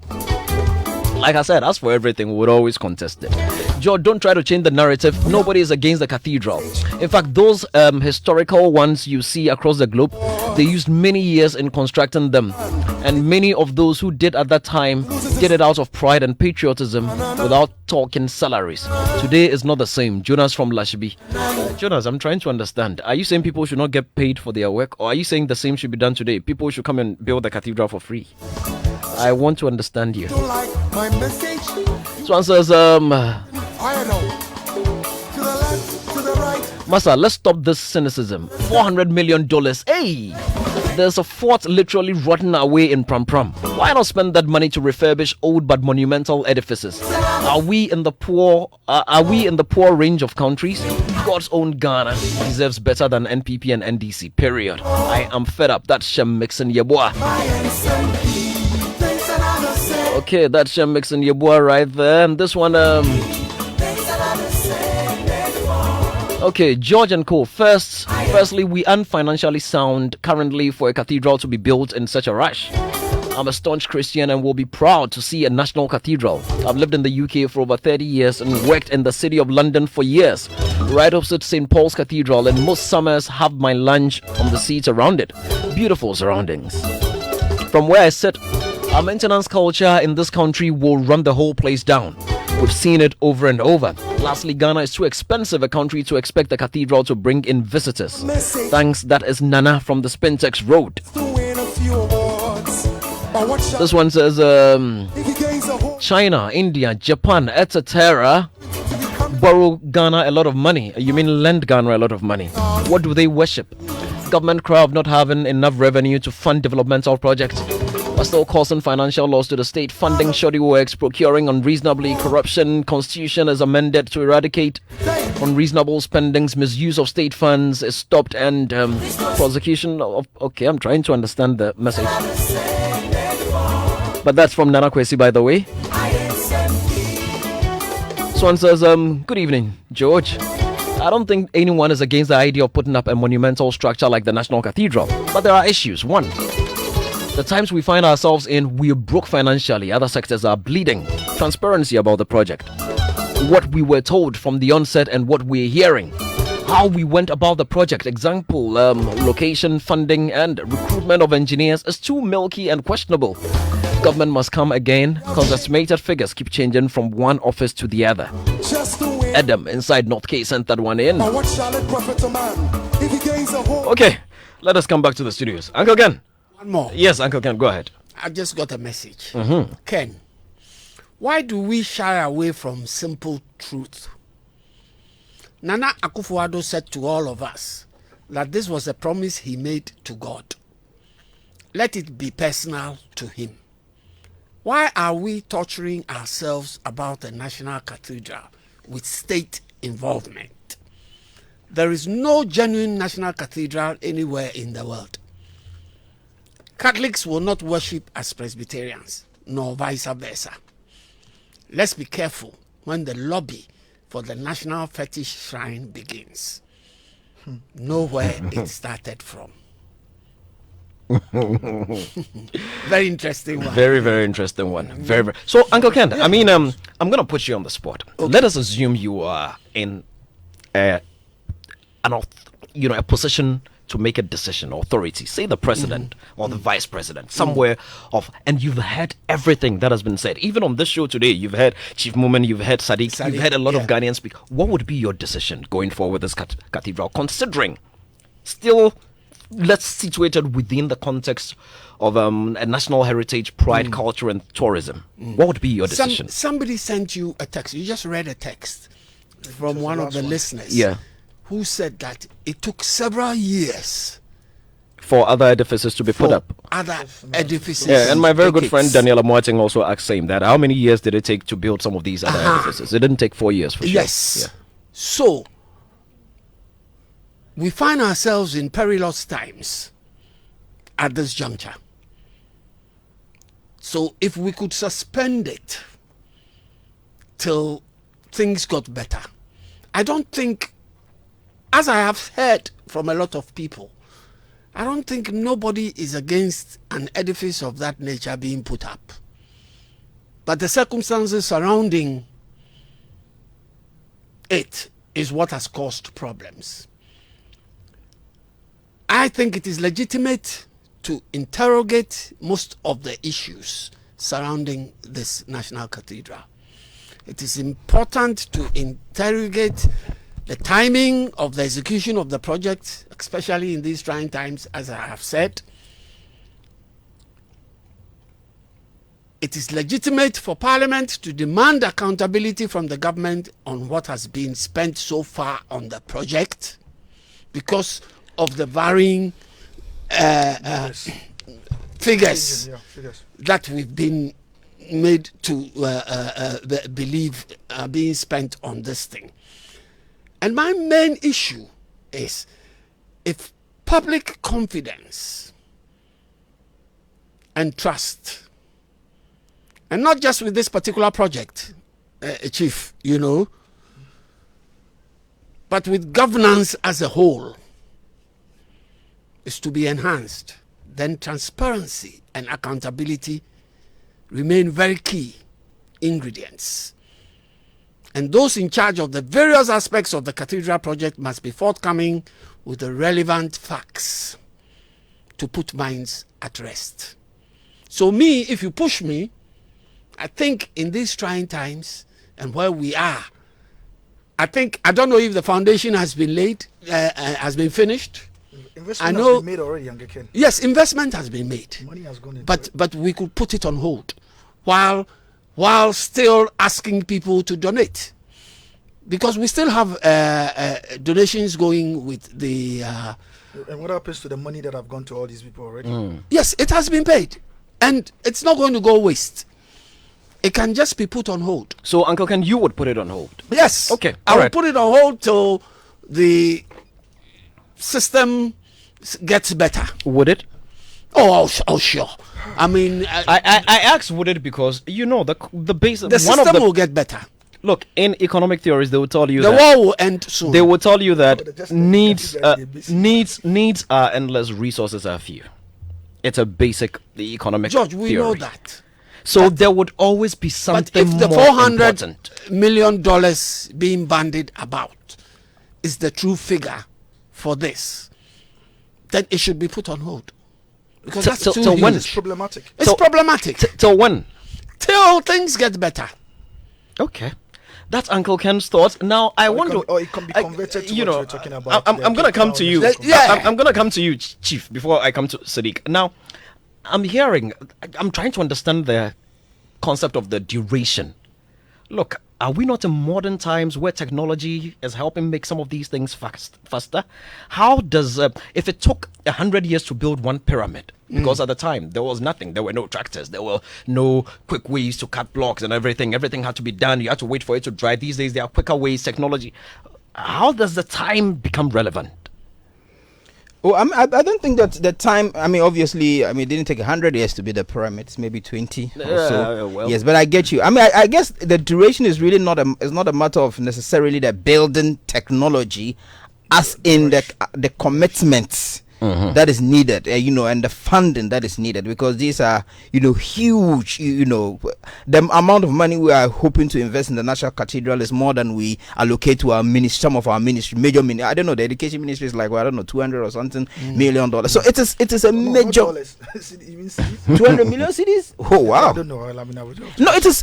S2: Like I said, as for everything, we would always contest it. George, don't try to change the narrative. Nobody is against the cathedral. In fact, those historical ones you see across the globe, they used many years in constructing them. And many of those who did at that time did it out of pride and patriotism without talking salaries. Today is not the same. Jonas from Lashby. Jonas, I'm trying to understand. Are you saying people should not get paid for their work? Or are you saying the same should be done today? People should come and build the cathedral for free? I want to understand you.
S4: Don't like my message?
S2: So answers,
S4: I know. To the left, to the right.
S2: Masa, let's stop this cynicism. $400 million. Hey! There's a fort literally rotting away in Pram Pram. Why not spend that money to refurbish old but monumental edifices? Are we in the poor range of countries? God's own Ghana deserves better than NPP and NDC. Period. I am fed up. That's Shem Mixon Yeboah. Okay, that's Shem Mixon Yeboah right there. And this one, okay, George and Co. Firstly, we aren't financially sound currently for a cathedral to be built in such a rush. I'm a staunch Christian and will be proud to see a national cathedral. I've lived in the UK for over 30 years and worked in the city of London for years, right opposite St. Paul's Cathedral, and most summers have my lunch on the seats around it. Beautiful surroundings. From where I sit, our maintenance culture in this country will run the whole place down. We've seen it over and over. Lastly, Ghana is too expensive a country to expect the cathedral to bring in visitors. Thanks, that is Nana from the Spintex Road. This one says China, India, Japan, etc. borrow Ghana a lot of money. You mean lend Ghana a lot of money? What do they worship? Government cry of not having enough revenue to fund developmental projects, but still causing financial loss to the state, funding shoddy works, procuring unreasonably. Corruption constitution is amended to eradicate unreasonable spendings. Misuse of state funds is stopped, and prosecution of... Okay, I'm trying to understand the message. But that's from Nana Kwesi, by the way. Swan says, good evening, George. I don't think anyone is against the idea of putting up a monumental structure like the National Cathedral. But there are issues. One, the times we find ourselves in, we are broke financially. Other sectors are bleeding. Transparency about the project. What we were told from the onset and what we're hearing. How we went about the project. Example, location, funding, and recruitment of engineers is too milky and questionable. Government must come again, because estimated figures keep changing from one office to the other. Adam inside North K sent that one in. Okay, let us come back to the studios. Uncle Ken.
S1: One more.
S2: Yes, Uncle Ken, go ahead.
S1: I just got a message.
S2: Mm-hmm.
S1: Ken, why do we shy away from simple truth? Nana Akufo-Addo said to all of us that this was a promise he made to God. Let it be personal to him. Why are we torturing ourselves about the National Cathedral with state involvement? There is no genuine National Cathedral anywhere in the world. Catholics will not worship as Presbyterians, nor vice versa. Let's be careful when the lobby for the National Fetish Shrine begins. Know where it started from. Very interesting one.
S2: Very, very interesting one. Very, very. So, Uncle Ken, I mean, I'm going to put you on the spot. Okay. Let us assume you are in a position to make a decision, authority, say the president or the vice president, somewhere and you've heard everything that has been said. Even on this show today, you've heard Chief Mumen, you've heard Sadiq, you've heard a lot of Ghanaians speak. What would be your decision going forward with this cathedral, considering still let's situate it within the context of a national heritage, pride, culture, and tourism? What would be your decision?
S1: Somebody sent you a text. You just read a text from one of the listeners.
S2: Yeah.
S1: Who said that it took several years
S2: for other edifices to be put up.
S1: Other edifices.
S2: Yeah, and my very good friend Daniela Moating also asked same that. How many years did it take to build some of these other edifices? It didn't take 4 years for sure.
S1: Yes. Yeah. So we find ourselves in perilous times at this juncture. So if we could suspend it till things got better, I don't think, as I have heard from a lot of people, I don't think nobody is against an edifice of that nature being put up. But the circumstances surrounding it is what has caused problems. I think it is legitimate to interrogate most of the issues surrounding this national cathedral. It is important to interrogate the timing of the execution of the project, especially in these trying times, as I have said. It is legitimate for Parliament to demand accountability from the government on what has been spent so far on the project because of the varying figures that we've been made to believe are being spent on this thing. And my main issue is if public confidence and trust, and not just with this particular project, Chief, but with governance as a whole, is to be enhanced, then transparency and accountability remain very key ingredients. And those in charge of the various aspects of the cathedral project must be forthcoming with the relevant facts to put minds at rest. So me, if you push me, I think in these trying times and where we are, I don't know if the foundation has been laid, has been finished.
S5: Investment has been made already, Younger Ken.
S1: Yes, investment has been made.
S5: Money has gone into
S1: but we could put it on hold while still asking people to donate, because we still have donations going with the.
S5: And what happens to the money that have gone to all these people already?
S1: Yes, it has been paid, and it's not going to go waste. It can just be put on hold.
S2: So, Uncle Ken, you would put it on hold?
S1: Yes.
S2: Okay.
S1: I will put it on hold till the system gets better.
S2: Would it?
S1: Oh, sure. I mean,
S2: I asked would it because the base.
S1: The system will get better.
S2: Look, in economic theories, they will tell you
S1: the war will end soon.
S2: They will tell you that needs are endless, resources are few. It's a basic economic
S1: George, we
S2: theory.
S1: know that.
S2: So there would always be something
S1: but if the
S2: more
S1: $400 million being bandied about is the true figure for this, then it should be put on hold. Because that's too huge.
S5: When? It's problematic.
S1: It's problematic.
S2: Till when?
S1: Till things get better.
S2: Okay. That's Uncle Ken's thoughts. Now, I want to...
S5: Or it can be converted to what you're talking about.
S2: I'm going to come to you. I'm going to come to you, Chief, before I come to Sadiq. Now, I'm trying to understand the concept of the duration. Look, are we not in modern times where technology is helping make some of these things faster? How does, if it took 100 years to build one pyramid, because at the time there was nothing, there were no tractors, there were no quick ways to cut blocks and everything had to be done, you had to wait for it to dry. These days there are quicker ways, technology. How does the time become relevant?
S6: Oh, I don't think that the time. Obviously, it didn't take 100 years to build the pyramids, maybe 20 or so. Yes, but I get you. I guess the duration is really not a matter of necessarily the building technology, as in the commitments that is needed, and the funding that is needed, because these are, huge, the amount of money we are hoping to invest in the National Cathedral is more than we allocate to our ministry, some of our ministry, major ministry. I don't know, the education ministry is like, well, I don't know, 200 or something million dollars. So it is a major 200 million cedis. Oh wow!
S5: I don't know.
S6: No, it is.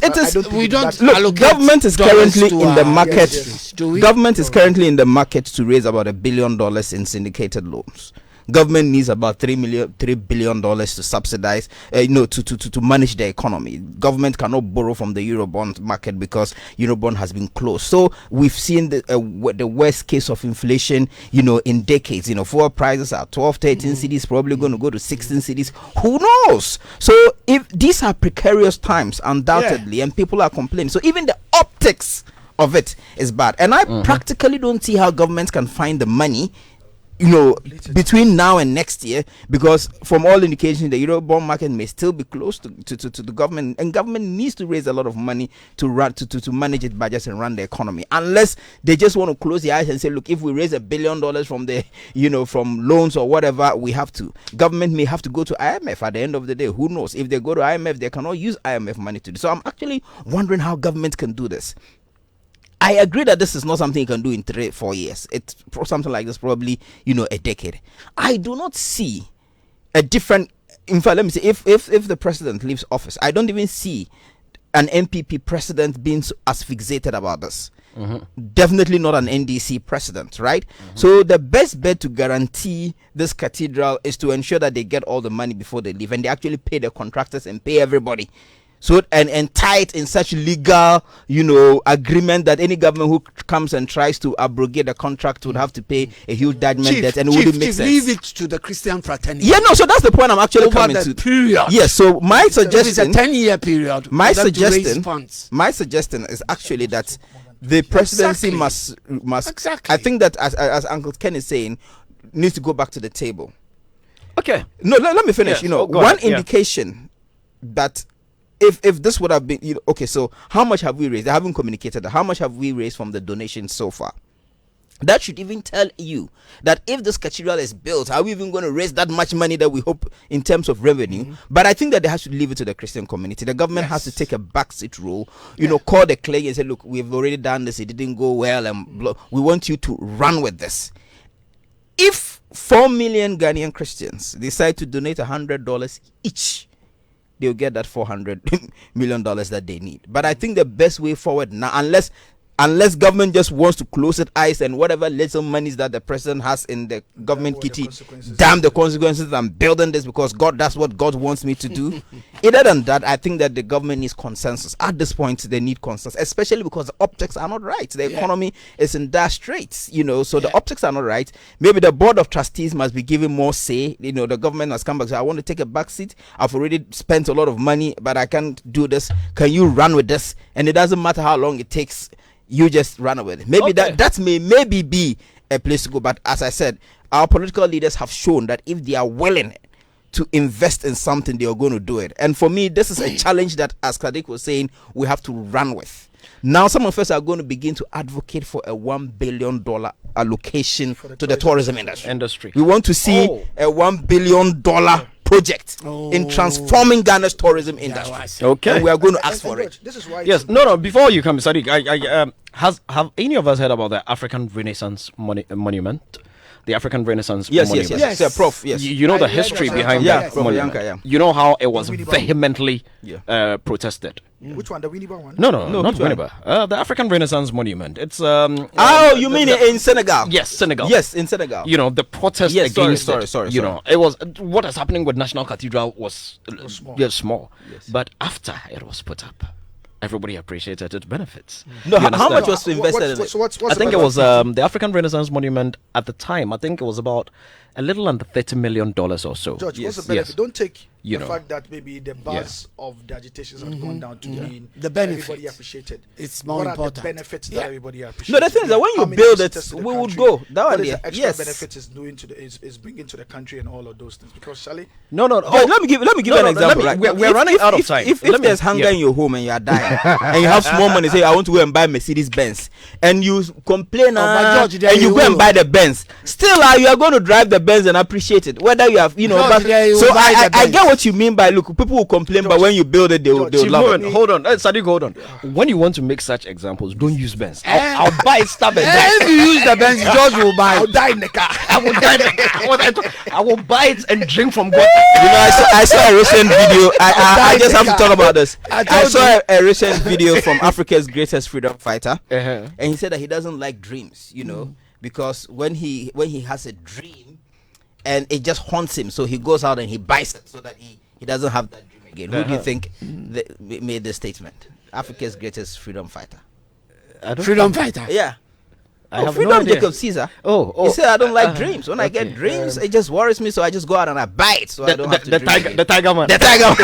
S1: We don't
S6: look. Government is currently in the market. Government is currently in the market to raise about $1 billion in syndicated loans. Government needs about $3 billion to subsidize, to manage the economy. Government cannot borrow from the Eurobond market because Eurobond has been closed. So we've seen the worst case of inflation, in decades. Fuel prices are 12, 13 cedis, probably going to go to 16 cedis. Who knows? So if these are precarious times, undoubtedly, and people are complaining. So even the optics of it is bad. And I practically don't see how governments can find the money between now and next year, because from all indications the Eurobond market may still be close to the government, and government needs to raise a lot of money to run to manage its budgets and run the economy, unless they just want to close their eyes and say, look, if we raise $1 billion from the from loans or whatever, we have to. Government may have to go to IMF at the end of the day. Who knows? If they go to IMF, they cannot use IMF money to do. So I'm actually wondering how government can do this. I agree that this is not something you can do in 3-4 years. It's something like this, probably, a decade. I do not see a different. In fact, let me say, if the president leaves office, I don't even see an MPP president being as fixated about this. Definitely not an NDC president, right? So the best bet to guarantee this cathedral is to ensure that they get all the money before they leave, and they actually pay the contractors and pay everybody. So and tie it in such legal, agreement that any government who comes and tries to abrogate the contract would have to pay a huge judgment debt, and it wouldn't make sense.
S1: Leave it to the Christian fraternity.
S6: Yeah, no. So that's the point I'm actually coming to.
S1: Period.
S6: Yes. So my suggestion,
S1: it's a 10-year period.
S6: My suggestion is actually that the presidency must.
S1: Exactly.
S6: I think that as Uncle Ken is saying, needs to go back to the table.
S2: Okay.
S6: No, let me finish.
S2: Yes.
S6: One indication that. If this would have been, okay, so how much have we raised? They haven't communicated that. How much have we raised from the donations so far? That should even tell you that if this cathedral is built, are we even going to raise that much money that we hope in terms of revenue? But I think that they have to leave it to the Christian community. The government has to take a backseat role, call the clay and say, look, we've already done this, it didn't go well, and we want you to run with this. If 4 million Ghanaian Christians decide to donate $100 each, they'll get that $400 million that they need. But I think the best way forward now, unless government just wants to close its eyes and whatever little monies that the president has in the government kitty, damn the consequences, I'm building this because that's what God wants me to do. Other than that, I think that the government needs consensus. At this point, they need consensus, especially because the optics are not right. The economy is in dire straits, so the optics are not right. Maybe the board of trustees must be given more say. The government has come back, so I want to take a back seat. I've already spent a lot of money, but I can't do this. Can you run with this? And it doesn't matter how long it takes. You just run away. Maybe that may maybe be a place to go. But as I said, our political leaders have shown that if they are willing to invest in something, they are going to do it. And for me, this is a challenge that, as Kadik was saying, we have to run with. Now, some of us are going to begin to advocate for a $1 billion allocation to the tourism industry. We want to see a $1 billion project in transforming Ghana's tourism industry.
S2: Okay.
S6: And we are going to ask for it.
S5: This is why.
S2: Yes. No. Before you come, Sadiq, have any of us heard about the African Renaissance Monument? The African Renaissance Monument.
S6: Yes. Prof. Yes.
S2: You know the history behind that monument.
S6: Yanka,
S2: you know how it was vehemently protested.
S5: Which one? The Winneba one?
S2: No, not Winneba. The African Renaissance Monument. It's
S6: you mean in Senegal?
S2: Yes, Senegal.
S6: Yes, in Senegal.
S2: The protest against
S6: sorry.
S2: It was what is happening with National Cathedral was small.
S6: Yes.
S2: But after it was put up, everybody appreciated its benefits.
S6: No, how much was invested in it?
S2: I think it was the African Renaissance Monument at the time. I think it was about a little under $30 million or so.
S5: George, what's the benefit? Don't take the fact that maybe the buzz of the agitations have gone down to mean
S1: the benefit.
S5: Everybody appreciated.
S1: It's more important.
S5: What are the benefits that everybody appreciates?
S6: No, the thing is that when you build it, we would go.
S5: What is the extra benefit is doing is bringing to the country and all of those things? Because Charlie,
S6: let me give an example.
S2: We're running out of time.
S6: If there's hunger in your home and you are dying and you have small money, say I want to go and buy Mercedes Benz, and you complain and you go and buy the Benz, still you are going to drive the Benz and appreciate it. Whether you have,
S1: George,
S6: so I get what you mean by look. People will complain, George, but when you build it, they'll love it.
S2: Hold on, Sadiq, hold on. When you want to make such examples, don't use Benz. I'll buy stuff and
S1: if you use the Benz, George will buy.
S5: I'll die in the car.
S2: I will die in the car. I will buy it and drink from God.
S6: I saw a recent video. I just have to talk about this. I saw a recent video from Africa's greatest freedom fighter, and he said that he doesn't like dreams, because when he has a dream and it just haunts him, so he goes out and he buys it so that he doesn't have that dream again. Who do you think made this statement? Africa's greatest freedom fighter.
S1: Freedom fighter?
S6: Yeah.
S2: I have
S6: freedom,
S2: no idea.
S6: Jacob Caesar.
S2: Oh.
S6: He said, I don't like dreams. When I get dreams, it just worries me, so I just go out and I buy it. So I don't have to dream again.
S2: The tiger man.
S6: The tiger man.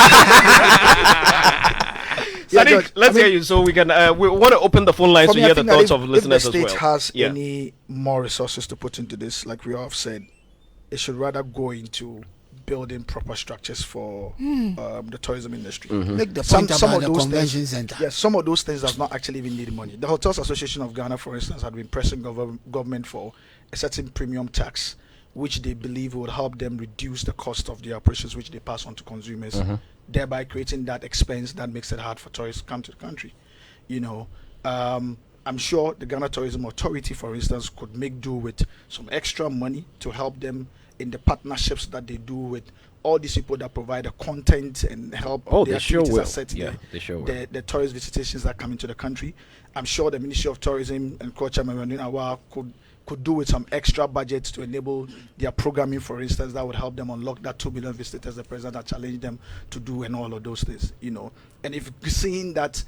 S2: Sadiq, let's hear you. So we can. We want to open the phone lines to hear the thoughts of listeners as well.
S5: If the state has any more resources to put into this, like we all have said, it should rather go into building proper structures for the tourism industry.
S1: Make the point about the convention center.
S5: Yes, some of those things does not actually even need money. The Hotels Association of Ghana, for instance, had been pressing government for a certain premium tax, which they believe would help them reduce the cost of the operations which they pass on to consumers, thereby creating that expense that makes it hard for tourists to come to the country. I'm sure the Ghana Tourism Authority, for instance, could make do with some extra money to help them in the partnerships that they do with all these people that provide the content and help the activities that set the tourist visitations that come into the country. I'm sure the Ministry of Tourism and Culture could do with some extra budgets to enable their programming, for instance, that would help them unlock that 2 million visitors the president had challenged them to do and all of those things, And if you're seeing that,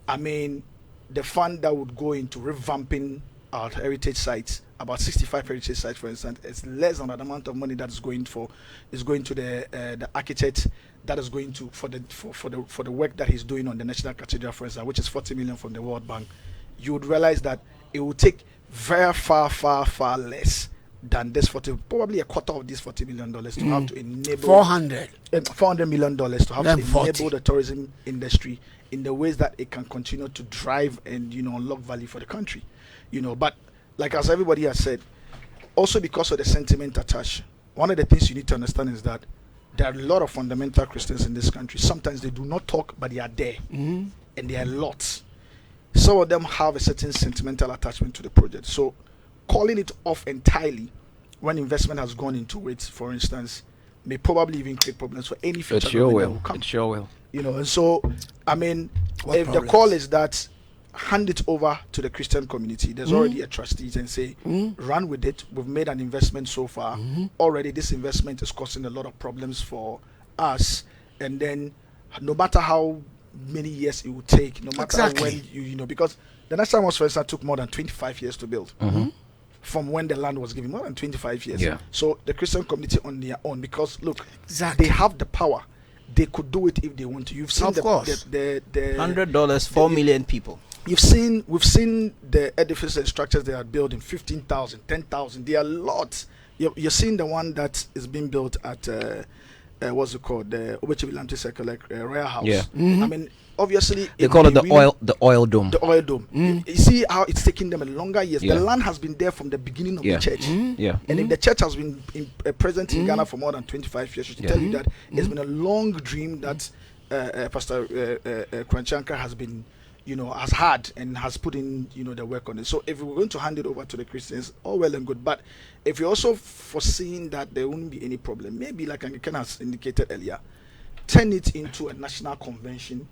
S5: the fund that would go into revamping our heritage sites, about 65 heritage sites, for instance, it's less than that amount of money that is going to the architect that is going to for the work that he's doing on the National Cathedral, for instance, which is 40 million from the World Bank. You would realize that it will take very far less than this probably a quarter of this $40 million to have to enable $400 million to have to enable the tourism industry in the ways that it can continue to drive and unlock value for the country. But like as everybody has said, also because of the sentiment attached, one of the things you need to understand is that there are a lot of fundamental Christians in this country. Sometimes they do not talk, but they are there, and there are lots. Some of them have a certain sentimental attachment to the project. So calling it off entirely when investment has gone into it, for instance, may probably even create problems for any future government that will come.
S2: It sure will.
S5: And so, if the call is that hand it over to the Christian community, there's already a trustees and say, run with it. We've made an investment so far. Already this investment is causing a lot of problems for us. And then no matter how many years it will take, no matter when because the National Mosque, for instance, took more than 25 years to build. From when the land was given, more than 25 years. So the Christian community on their own, because look, they have the power. They could do it if they want to. You've seen the
S6: $100, 4 million people.
S5: We've seen the edifices and structures they are building, 15,000, 10,000. There are lots. You're seeing the one that is being built at what's it called, the Obechibilanti Circle, Royal House. Obviously
S2: they call it the oil dome.
S5: The oil dome. You see how it's taking them a longer years. The land has been there from the beginning of the church. And if the church has been present in Ghana for more than 25 years, I should tell you that it's been a long dream that Pastor Kwanchanka has been, has had and has put in, the work on it. So if we're going to hand it over to the Christians, all well and good. But if you're also foreseeing that there won't be any problem, maybe like Anglican has indicated earlier, turn it into a national convention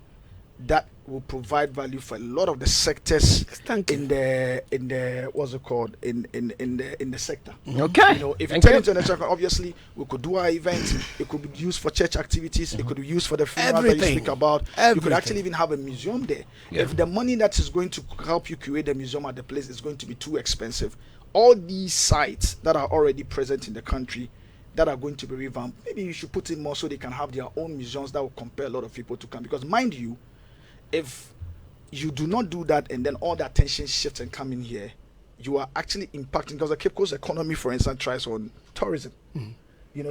S5: that will provide value for a lot of the sectors in the what's it called in the sector.
S2: Okay.
S5: If you turn it into a national, obviously we could do our events. It could be used for church activities. It could be used for the funeral that you speak about. You could actually even have a museum there. If the money that is going to help you create the museum at the place is going to be too expensive, all these sites that are already present in the country that are going to be revamped, maybe you should put in more so they can have their own museums that will compel a lot of people to come. Because mind you, if you do not do that and then all the attention shifts and come in here, you are actually impacting, because the Cape Coast economy, for instance, thrives on tourism.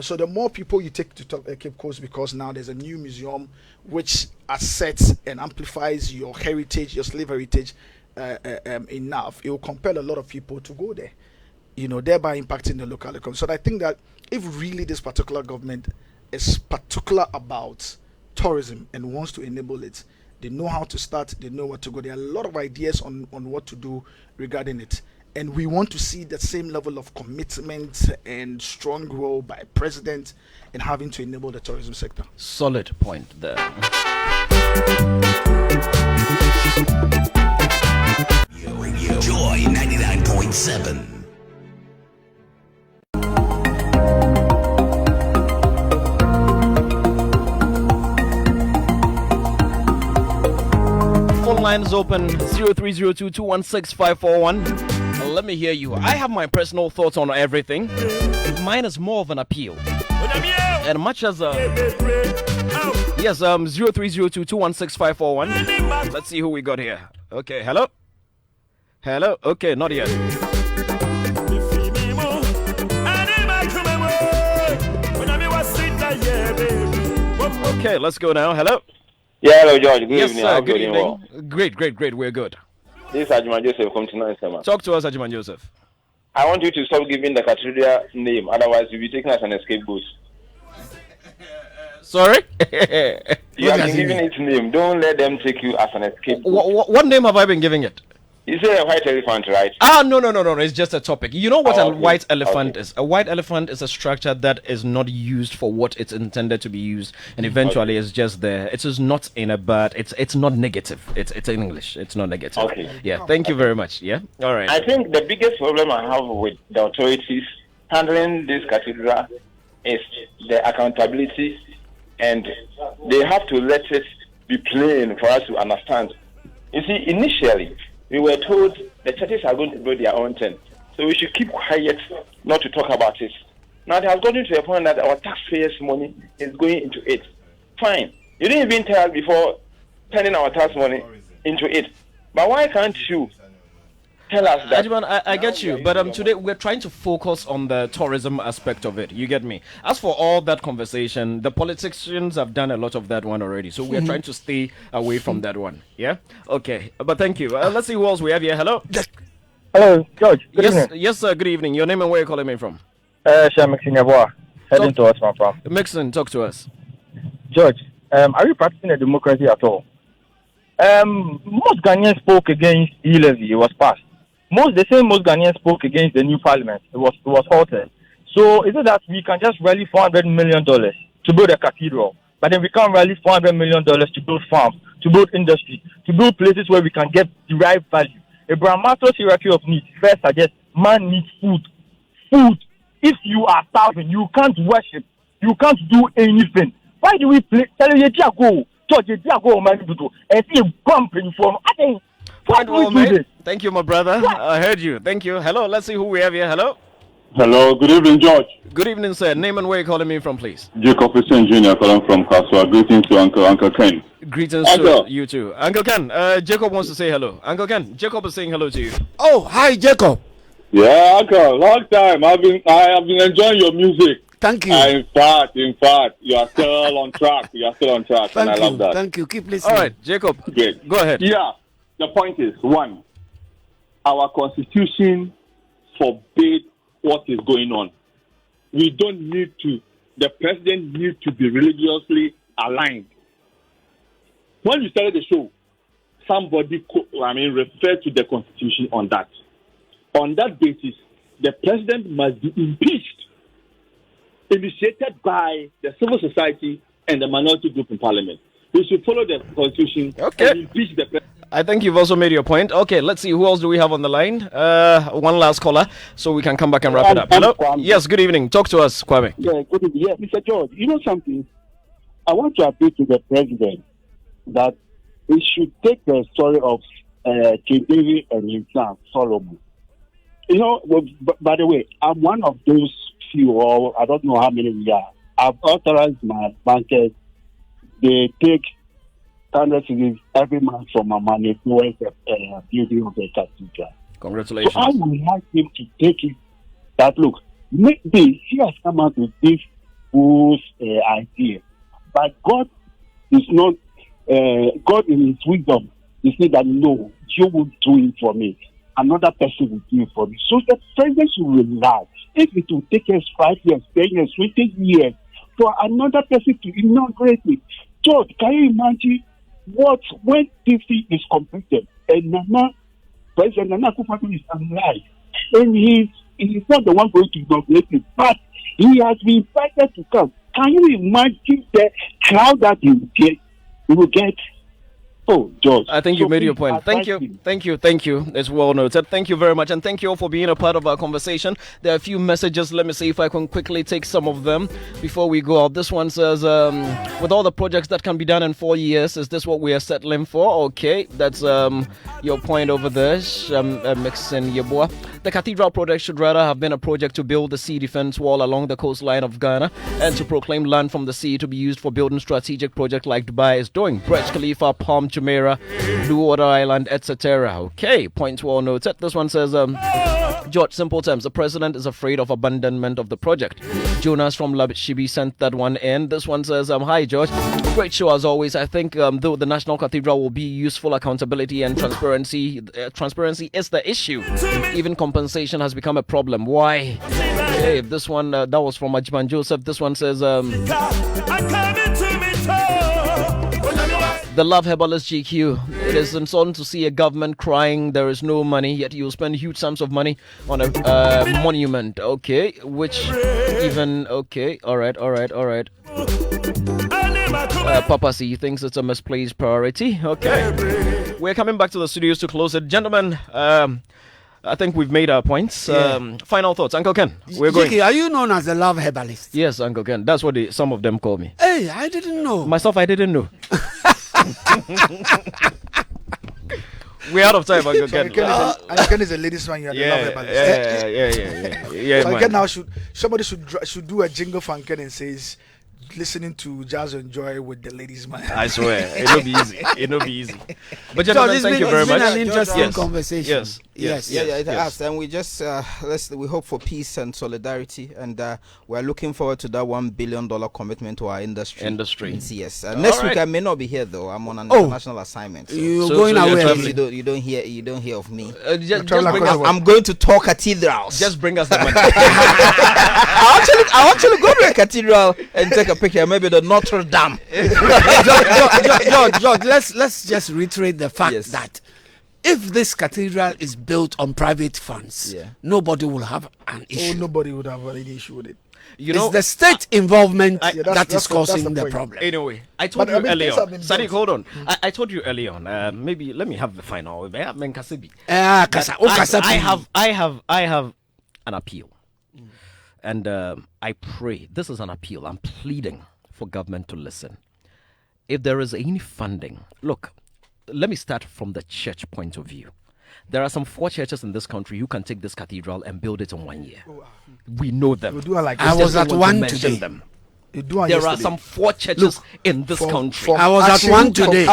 S5: So the more people you take to Cape Coast, because now there's a new museum which assets and amplifies your heritage, your slave heritage enough, it will compel a lot of people to go there. thereby impacting the local economy. So I think that if really this particular government is particular about tourism and wants to enable it, they know how to start, they know where to go. There are a lot of ideas on what to do regarding it. And we want to see the same level of commitment and strong role by president in having to enable the tourism sector.
S2: Solid point there.
S3: Radio Joy 99.7.
S2: Phone lines open 0302216541. Let me hear you. I have my personal thoughts on everything. Mine is more of an appeal. And much as yes, 0302216541. Let's see who we got here. Okay, hello. Okay, not yet. Okay, let's go now. Hello.
S8: Yeah, hello, George. Good
S2: yes,
S8: evening.
S2: Sir, good evening. Great. We're good.
S8: This is Ajiman Joseph from tonight, sir.
S2: Talk to us, Ajiman Joseph.
S8: I want you to stop giving the Cathedral name, otherwise you'll be taken as an scapegoat.
S2: Sorry?
S8: You have been giving its name. Don't let them take you as an scapegoat.
S2: What name have I been giving it?
S8: You say a white elephant, right?
S2: No. It's just a topic. You know what a white elephant is? A white elephant is a structure that is not used for what it's intended to be used, and eventually it's just there. It is not in a bad. It's not negative. It's in English. It's not negative.
S8: Okay.
S2: Yeah. Thank you very much. Yeah. All right.
S8: I think the biggest problem I have with the authorities handling this cathedral is the accountability, and they have to let it be plain for us to understand. You see, initially, we were told the churches are going to build their own tent, so we should keep quiet, not to talk about it. Now, it has gotten to a point that our taxpayers' money is going into it. Fine. You didn't even tell us before turning our tax money into it. But why can't you tell us that?
S2: Ajiman, I get you, but today we're trying to focus on the tourism aspect of it. You get me? As for all that conversation, the politicians have done a lot of that one already, so we're trying to stay away from that one. Yeah? Okay, but thank you. Let's see who else we have here. Hello?
S20: Hello, George. Good evening.
S2: Yes, sir. Good evening. Your name and where you're calling me from?
S20: Mixon Yabua, heading towards my farm.
S2: Mixon, talk to us.
S20: George, are you practicing a democracy at all? Most Ghanaians spoke against E-levy. It was passed. Most Ghanaians spoke against the new parliament. It was halted. So is it that we can just rally $400 million to build a cathedral, but then we can't rally $400 million to build farms, to build industry, to build places where we can get derived value? Abraham Maslow's hierarchy of needs first suggests man needs food. Food. If you are starving, you can't worship. You can't do anything. Why do we play? Tell you, go, George, go, man, and see a bump in from. I think.
S2: Thank you, my brother. I heard you. Thank you. Hello, let's see who we have here. Hello.
S23: Hello, good evening, George.
S2: Good evening, sir. Name and where you're calling me from, please.
S23: Jacob Hussein Jr. calling from Kaswa. Greetings to Uncle Ken.
S2: Greetings to you too. Uncle Ken, Jacob wants to say hello. Uncle Ken, Jacob is saying hello to you.
S1: Oh, hi, Jacob.
S23: Yeah, Uncle, long time. I have been enjoying your music.
S1: Thank you.
S23: In fact, you are still on track.
S1: Thank
S23: I love that.
S1: Thank you. Keep listening.
S2: All right, Jacob.
S23: Great.
S2: Go ahead.
S23: Yeah. The point is, one, our constitution forbade what is going on. We don't need to. The president needs to be religiously aligned. When you started the show, somebody referred to the constitution on that. On that basis, the president must be impeached, initiated by the civil society and the minority group in parliament. We should follow the constitution and impeach the president.
S2: I think you've also made your point. Okay, let's see. Who else do we have on the line? One last caller, so we can come back and wrap it up. Hello? Yes, good evening. Talk to us, Kwame.
S24: Yeah, good evening. Yeah, Mr. George, you know something? I want to appeal to the president that he should take the story of King David and his son, Solomon. You know, by the way, I'm one of those few, or I don't know how many we are. I've authorized my bankers. They take 100 cities every month from my money towards the building of the cathedral.
S2: Congratulations.
S24: So I would like him to take it that, look, maybe he has come out with this whole idea. But God is not, God in his wisdom, he said that no, you will do it for me. another person will do it for me. So the president should relax. If it will take us 5 years, 10 years, 20 years for another person to inaugurate it, George, can you imagine when this thing is completed and President Nana Akufo-Addo is alive and he's not the one going to inaugurate it, but he has been invited to come. Can you imagine the crowd that he will get? Oh, George.
S2: I think you made your point. Thank you. It's well noted. Thank you very much. And thank you all for being a part of our conversation. There are a few messages. Let me see if I can quickly take some of them before we go out. This one says, with all the projects that can be done in 4 years, is this what we are settling for? Okay, that's your point over there. Mixing your boy. The Cathedral project should rather have been a project to build the sea defense wall along the coastline of Ghana and to proclaim land from the sea to be used for building strategic projects like Dubai is doing. Burj Khalifa, Palm Jumeirah, Blue Water Island, etc. Okay, point well noted. This one says, George, simple terms, the president is afraid of abandonment of the project. Jonas from Labshibi sent that one in. This one says, hi George, great show as always. I think though the National Cathedral will be useful, accountability and transparency is the issue. Even compensation has become a problem. Why? Hey, this one, that was from Ajman Joseph. This one says, the Love Herbalist GQ. It is insulting to see a government crying there is no money, yet you spend huge sums of money on a monument. Okay, which even okay. All right. Papa C thinks it's a misplaced priority. Okay, we're coming back to the studios to close it, gentlemen. I think we've made our points. Final thoughts, Uncle Ken. We're going.
S1: Jiki, are you known as the Love Herbalist?
S2: Yes, Uncle Ken. That's what some of them call me.
S1: Hey, I didn't know.
S2: Myself, I didn't know. We're out of time, Uncle Ken.
S5: Ken is a ladies' man. You are the Love Herbalist.
S2: Yeah.
S5: So Ken now somebody should do a jingle for Ken and says, listening to Jazz and Joy with the ladies' man.
S2: I swear, it'll be easy. But gentlemen, thank you very much.
S1: It's been an interesting conversation.
S2: Yes.
S6: It has. And we just we hope for peace and solidarity, and we're looking forward to that $1 billion commitment to our industry. Yes. Next week I may not be here though. I'm on an international assignment. So.
S1: You're going away.
S6: You don't hear of me.
S2: I'm
S6: going to tour cathedrals.
S2: Just bring us the money.
S6: I actually go to a cathedral and take a picture. Maybe the Notre Dame.
S1: George, let's just reiterate the fact that if this cathedral is built on private funds, nobody will have an issue.
S5: Nobody would have any issue with it.
S1: It's the state involvement that is causing the problem.
S2: Anyway, I told you earlier on. Sadiq, hold on. I told you earlier on. Maybe let me have the final. I have an appeal. And I pray, this is an appeal. I'm pleading for government to listen. If there is any funding, look, let me start from the church point of view. There are some 4 churches in this country who can take this cathedral and build it in 1 year. We know them.
S1: I was at one today.
S2: There are some 4 churches in this country.
S1: I was at one today.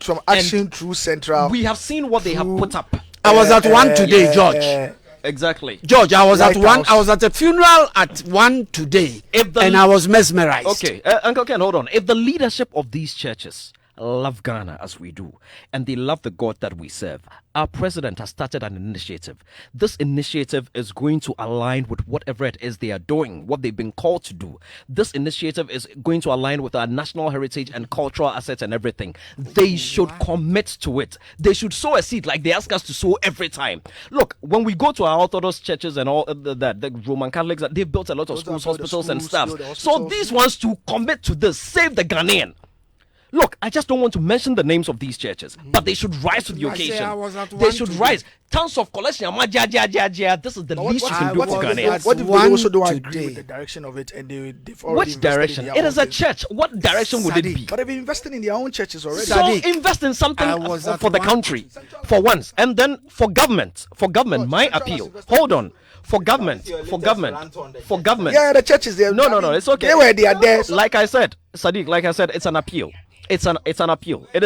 S5: From Action through Central.
S2: We have seen what they have put up.
S1: I was at one today, George.
S2: Exactly.
S1: George, I was at one. I was at a funeral at one today, and I was mesmerized.
S2: Okay, Uncle Ken, hold on. If the leadership of these churches love Ghana as we do, and they love the God that we serve, our president has started an initiative. This initiative is going to align with whatever it is they are doing, what they've been called to do. This initiative is going to align with our national heritage and cultural assets and everything. They should commit to it. They should sow a seed like they ask us to sow every time. Look, when we go to our Orthodox churches and all that, the Roman Catholics, they've built a lot of schools, hospitals, and stuff. So these ones to commit to this, save the Ghanaian. Look, I just don't want to mention the names of these churches, but they should rise to the occasion. They should rise. Tons of collection. This is the least you can do for Ghanaians.
S5: What if they also don't agree with the direction of it and they've already
S2: Which direction? It is a church. What direction would it be?
S5: But they've been investing in their own churches already.
S2: So invest in something for the country, for once. And then for government, my appeal. Hold on. For government. Yeah,
S5: the churches there.
S2: No, it's okay.
S5: They were there.
S2: Like I said, Sadiq, it's an appeal. It's an appeal. It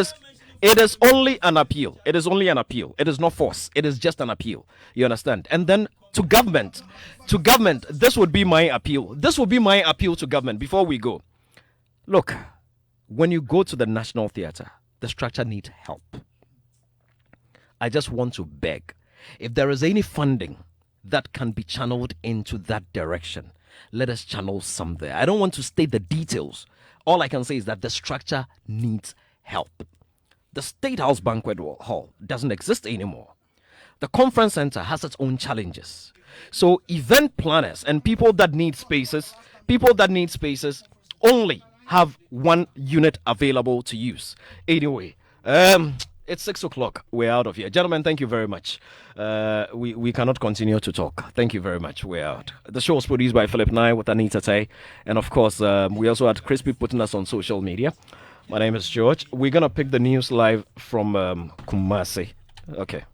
S2: is only an appeal. It is only an appeal. It is not force. It is just an appeal. You understand? And then to government, this would be my appeal. This will be my appeal to government before we go. Look, when you go to the National Theatre, the structure needs help. I just want to beg. If there is any funding that can be channeled into that direction, let us channel some there. I don't want to state the details. All I can say is that the structure needs help. The State House Banquet Hall doesn't exist anymore. The conference center has its own challenges. So event planners and people that need spaces only have one unit available to use. Anyway, it's 6 o'clock. We're out of here. Gentlemen, thank you very much. We cannot continue to talk. Thank you very much. We're out. The show was produced by Philip Nye with Anita Tay. And of course, we also had Crispy putting us on social media. My name is George. We're going to pick the news live from Kumasi. Okay.